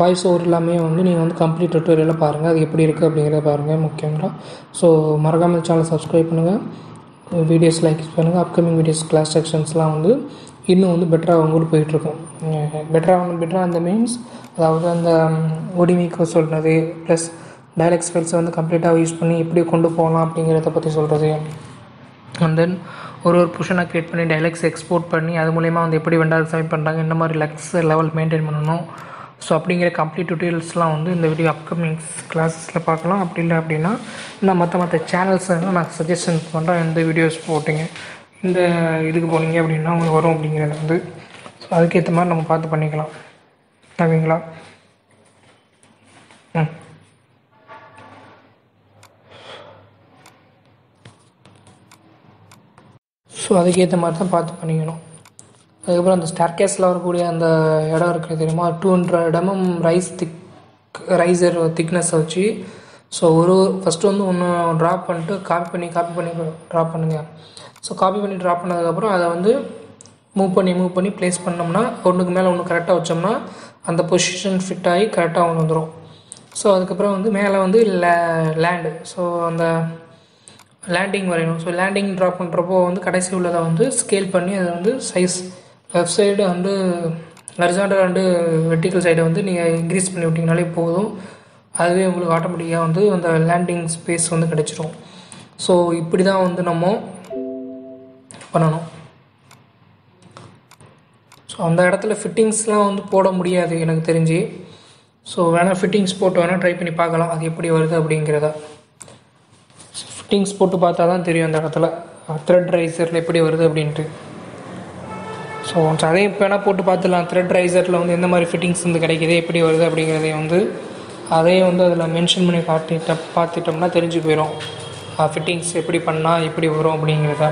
வாய்ஸ் ஓவர் எல்லாமே வந்து நீங்கள் வந்து கம்ப்ளீட் டுட்டோரியலாக பாருங்கள், அது எப்படி இருக்குது அப்படிங்கிறத பாருங்கள் முக்கியங்களா. ஸோ மறக்காமல் சேனல் சப்ஸ்கிரைப் பண்ணுங்கள், வீடியோஸ் லைக் பண்ணுங்கள். அப்கமிங் வீடியோஸ் கிளாஸ் செக்ஷன்ஸ்லாம் வந்து இன்னும் வந்து பெட்டராக உங்களுக்கு போயிட்டுருக்கும். பெட்டராக அந்த மீன்ஸ் அதாவது அந்த ஒடிமிக்கு சொல்கிறது ப்ளஸ் டைலக்ஸ் ஃபைல்ஸை வந்து கம்ப்ளீட்டாக யூஸ் பண்ணி எப்படி கொண்டு போகலாம் அப்படிங்கிறத பற்றி சொல்கிறது. அண்ட் தென் ஒரு பொசிஷனாக க்ரியேட் பண்ணி டைலக்ஸ் எக்ஸ்போர்ட் பண்ணி அது மூலயமா வந்து எப்படி வெண்டார் சப்மிட் பண்ணுறாங்க, இந்த மாதிரி லக்ஸ் லெவல் மெயின்டைன் பண்ணணும். ஸோ அப்படிங்கிற கம்ப்ளீட் டீட்டெயில்ஸ்லாம் வந்து இந்த வீடியோ அப்கமிங் கிளாஸஸில் பார்க்கலாம். அப்படி இல்லை அப்படின்னா நான் மற்ற சேனல்ஸை நான் சஜஷன் பண்ணுறேன். இந்த வீடியோஸ் போட்டிங்க இந்த இதுக்கு போனீங்க அப்படின்னா உங்களுக்கு வரும் அப்படிங்கிறது வந்து. ஸோ அதுக்கேற்ற மாதிரி நம்ம பார்த்து பண்ணிக்கலாம். ஓகேங்களா. ஸோ அதுக்கேற்ற மாதிரி தான் பார்த்து பண்ணிக்கணும். அதுக்கப்புறம் அந்த ஸ்டேர்கேஸில் வரக்கூடிய அந்த இடம் இருக்குது தெரியுமா, 200 mm ரைசர் திக்னஸை வச்சு ஸோ ஃபஸ்ட்டு வந்து ஒன்று ட்ராப் பண்ணிட்டு காப்பி பண்ணி ட்ராப் பண்ணுங்கள். ஸோ காப்பி பண்ணி ட்ராப் பண்ணதுக்கப்புறம் அதை வந்து மூவ் பண்ணி ப்ளேஸ் பண்ணோம்னா ஒன்றுக்கு மேலே ஒன்று கரெக்டாக வச்சோம்னா அந்த பொசிஷன் ஃபிட் ஆகி கரெக்டாக ஒன்று வந்துடும். ஸோ அதுக்கப்புறம் வந்து மேலே வந்து லேண்டு, ஸோ அந்த லேண்டிங் வரையணும். ஸோ லேண்டிங் ட்ராப் பண்ணுறப்போ வந்து கடைசி உள்ளதை வந்து ஸ்கேல் பண்ணி அதை வந்து சைஸ் லெஃப்ட் சைடு வந்து ஹரிசாண்டல் அண்டு வெர்டிக்கல் சைடை வந்து நீங்கள் இன்க்ரீஸ் பண்ணி விட்டிங்கனாலே போதும். அதுவே உங்களுக்கு ஆட்டோமேட்டிக்காக வந்து அந்த லேண்டிங் ஸ்பேஸ் வந்து கிடச்சிரும். ஸோ இப்படி தான் வந்து நம்ம பண்ணணும். ஸோ அந்த இடத்துல ஃபிட்டிங்ஸ்லாம் வந்து போட முடியாது எனக்கு தெரிஞ்சு. ஸோ வேணால் ஃபிட்டிங்ஸ் போட்டு வேணால் ட்ரை பண்ணி பார்க்கலாம் அது எப்படி வருது அப்படிங்கிறத. ஃபிட்டிங்ஸ் போட்டு பார்த்தா தான் தெரியும் அந்த இடத்துல த்ரெட் ரைசரில் எப்படி வருது அப்படின்ட்டு. ஸோ அதையும் இப்போ வேணால் போட்டு பார்த்துடலாம். த்ரெட் ரைசரில் வந்து எந்த மாதிரி ஃபிட்டிங்ஸ் வந்து கிடைக்கிது, எப்படி வருது அப்படிங்கிறதையும் வந்து அதையும் வந்து அதில் மென்ஷன் பண்ணி பார்த்துட்டோம்னா தெரிஞ்சு போயிடும் ஃபிட்டிங்ஸ் எப்படி பண்ணால் எப்படி வரும் அப்படிங்கிறத.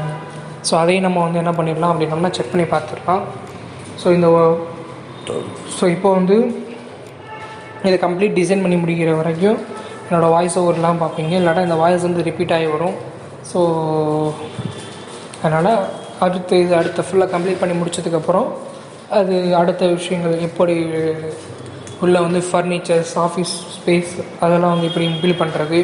ஸோ அதையும் நம்ம வந்து என்ன பண்ணிடலாம் அப்படின்னோம்னா செக் பண்ணி பார்த்துடலாம். ஸோ இப்போ வந்து இதை கம்ப்ளீட் டிசைன் பண்ணி முடிக்கிற வரைக்கும் என்னோடய வாய்ஸ் ஓவர்லாம் பார்ப்பீங்க, இல்லாட்டா இந்த வாய்ஸ் வந்து ரிப்பீட் ஆகி வரும். ஸோ அதனால் அடுத்த ஃபுல்லாக கம்ப்ளீட் பண்ணி முடித்ததுக்கப்புறம் அது அடுத்த விஷயங்கள் எப்படி உள்ள வந்து ஃபர்னிச்சர்ஸ், ஆஃபீஸ் ஸ்பேஸ் அதெல்லாம் வந்து எப்படி பில்ட் பண்ணுறது,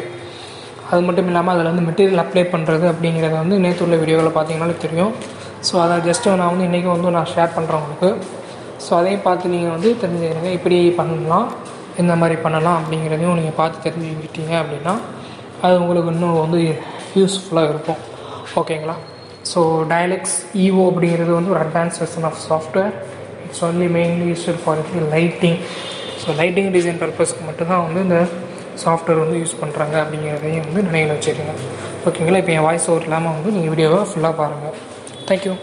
அது மட்டும் இல்லாமல் அதில் வந்து மெட்டீரியல் அப்ளை பண்ணுறது அப்படிங்கிறத வந்து நேற்று உள்ள வீடியோவில் பார்த்தீங்கன்னாலே தெரியும். ஸோ அதை ஜஸ்ட்டு நான் வந்து இன்றைக்கி வந்து நான் ஷேர் பண்ணுறேன் உங்களுக்கு. ஸோ அதையும் பார்த்து நீங்கள் வந்து தெரிஞ்சுக்கிறீங்க இப்படி பண்ணலாம், இந்த மாதிரி பண்ணலாம் அப்படிங்கிறதையும் நீங்கள் பார்த்து தெரிஞ்சுக்கிட்டீங்க அப்படின்னா அது உங்களுக்கு இன்னும் வந்து யூஸ்ஃபுல்லாக இருக்கும். ஓகேங்களா? ஸோ டயலக்ஸ் ஈவோ அப்படிங்கிறது வந்து ஒரு advance version of software. It's only mainly used for lighting. So lighting design பர்பஸ்க்கு மட்டும்தான் வந்து இந்த சாஃப்ட்வேர் வந்து யூஸ் பண்ணுறாங்க அப்படிங்கிறதையும் வந்து நினைவில் வச்சுருங்க. ஓகேங்களா? இப்போ என் வாய்ஸ் ஓவர் இல்லாமல் வந்து நீங்கள் வீடியோவை ஃபுல்லாக பாருங்கள். தேங்க்யூ.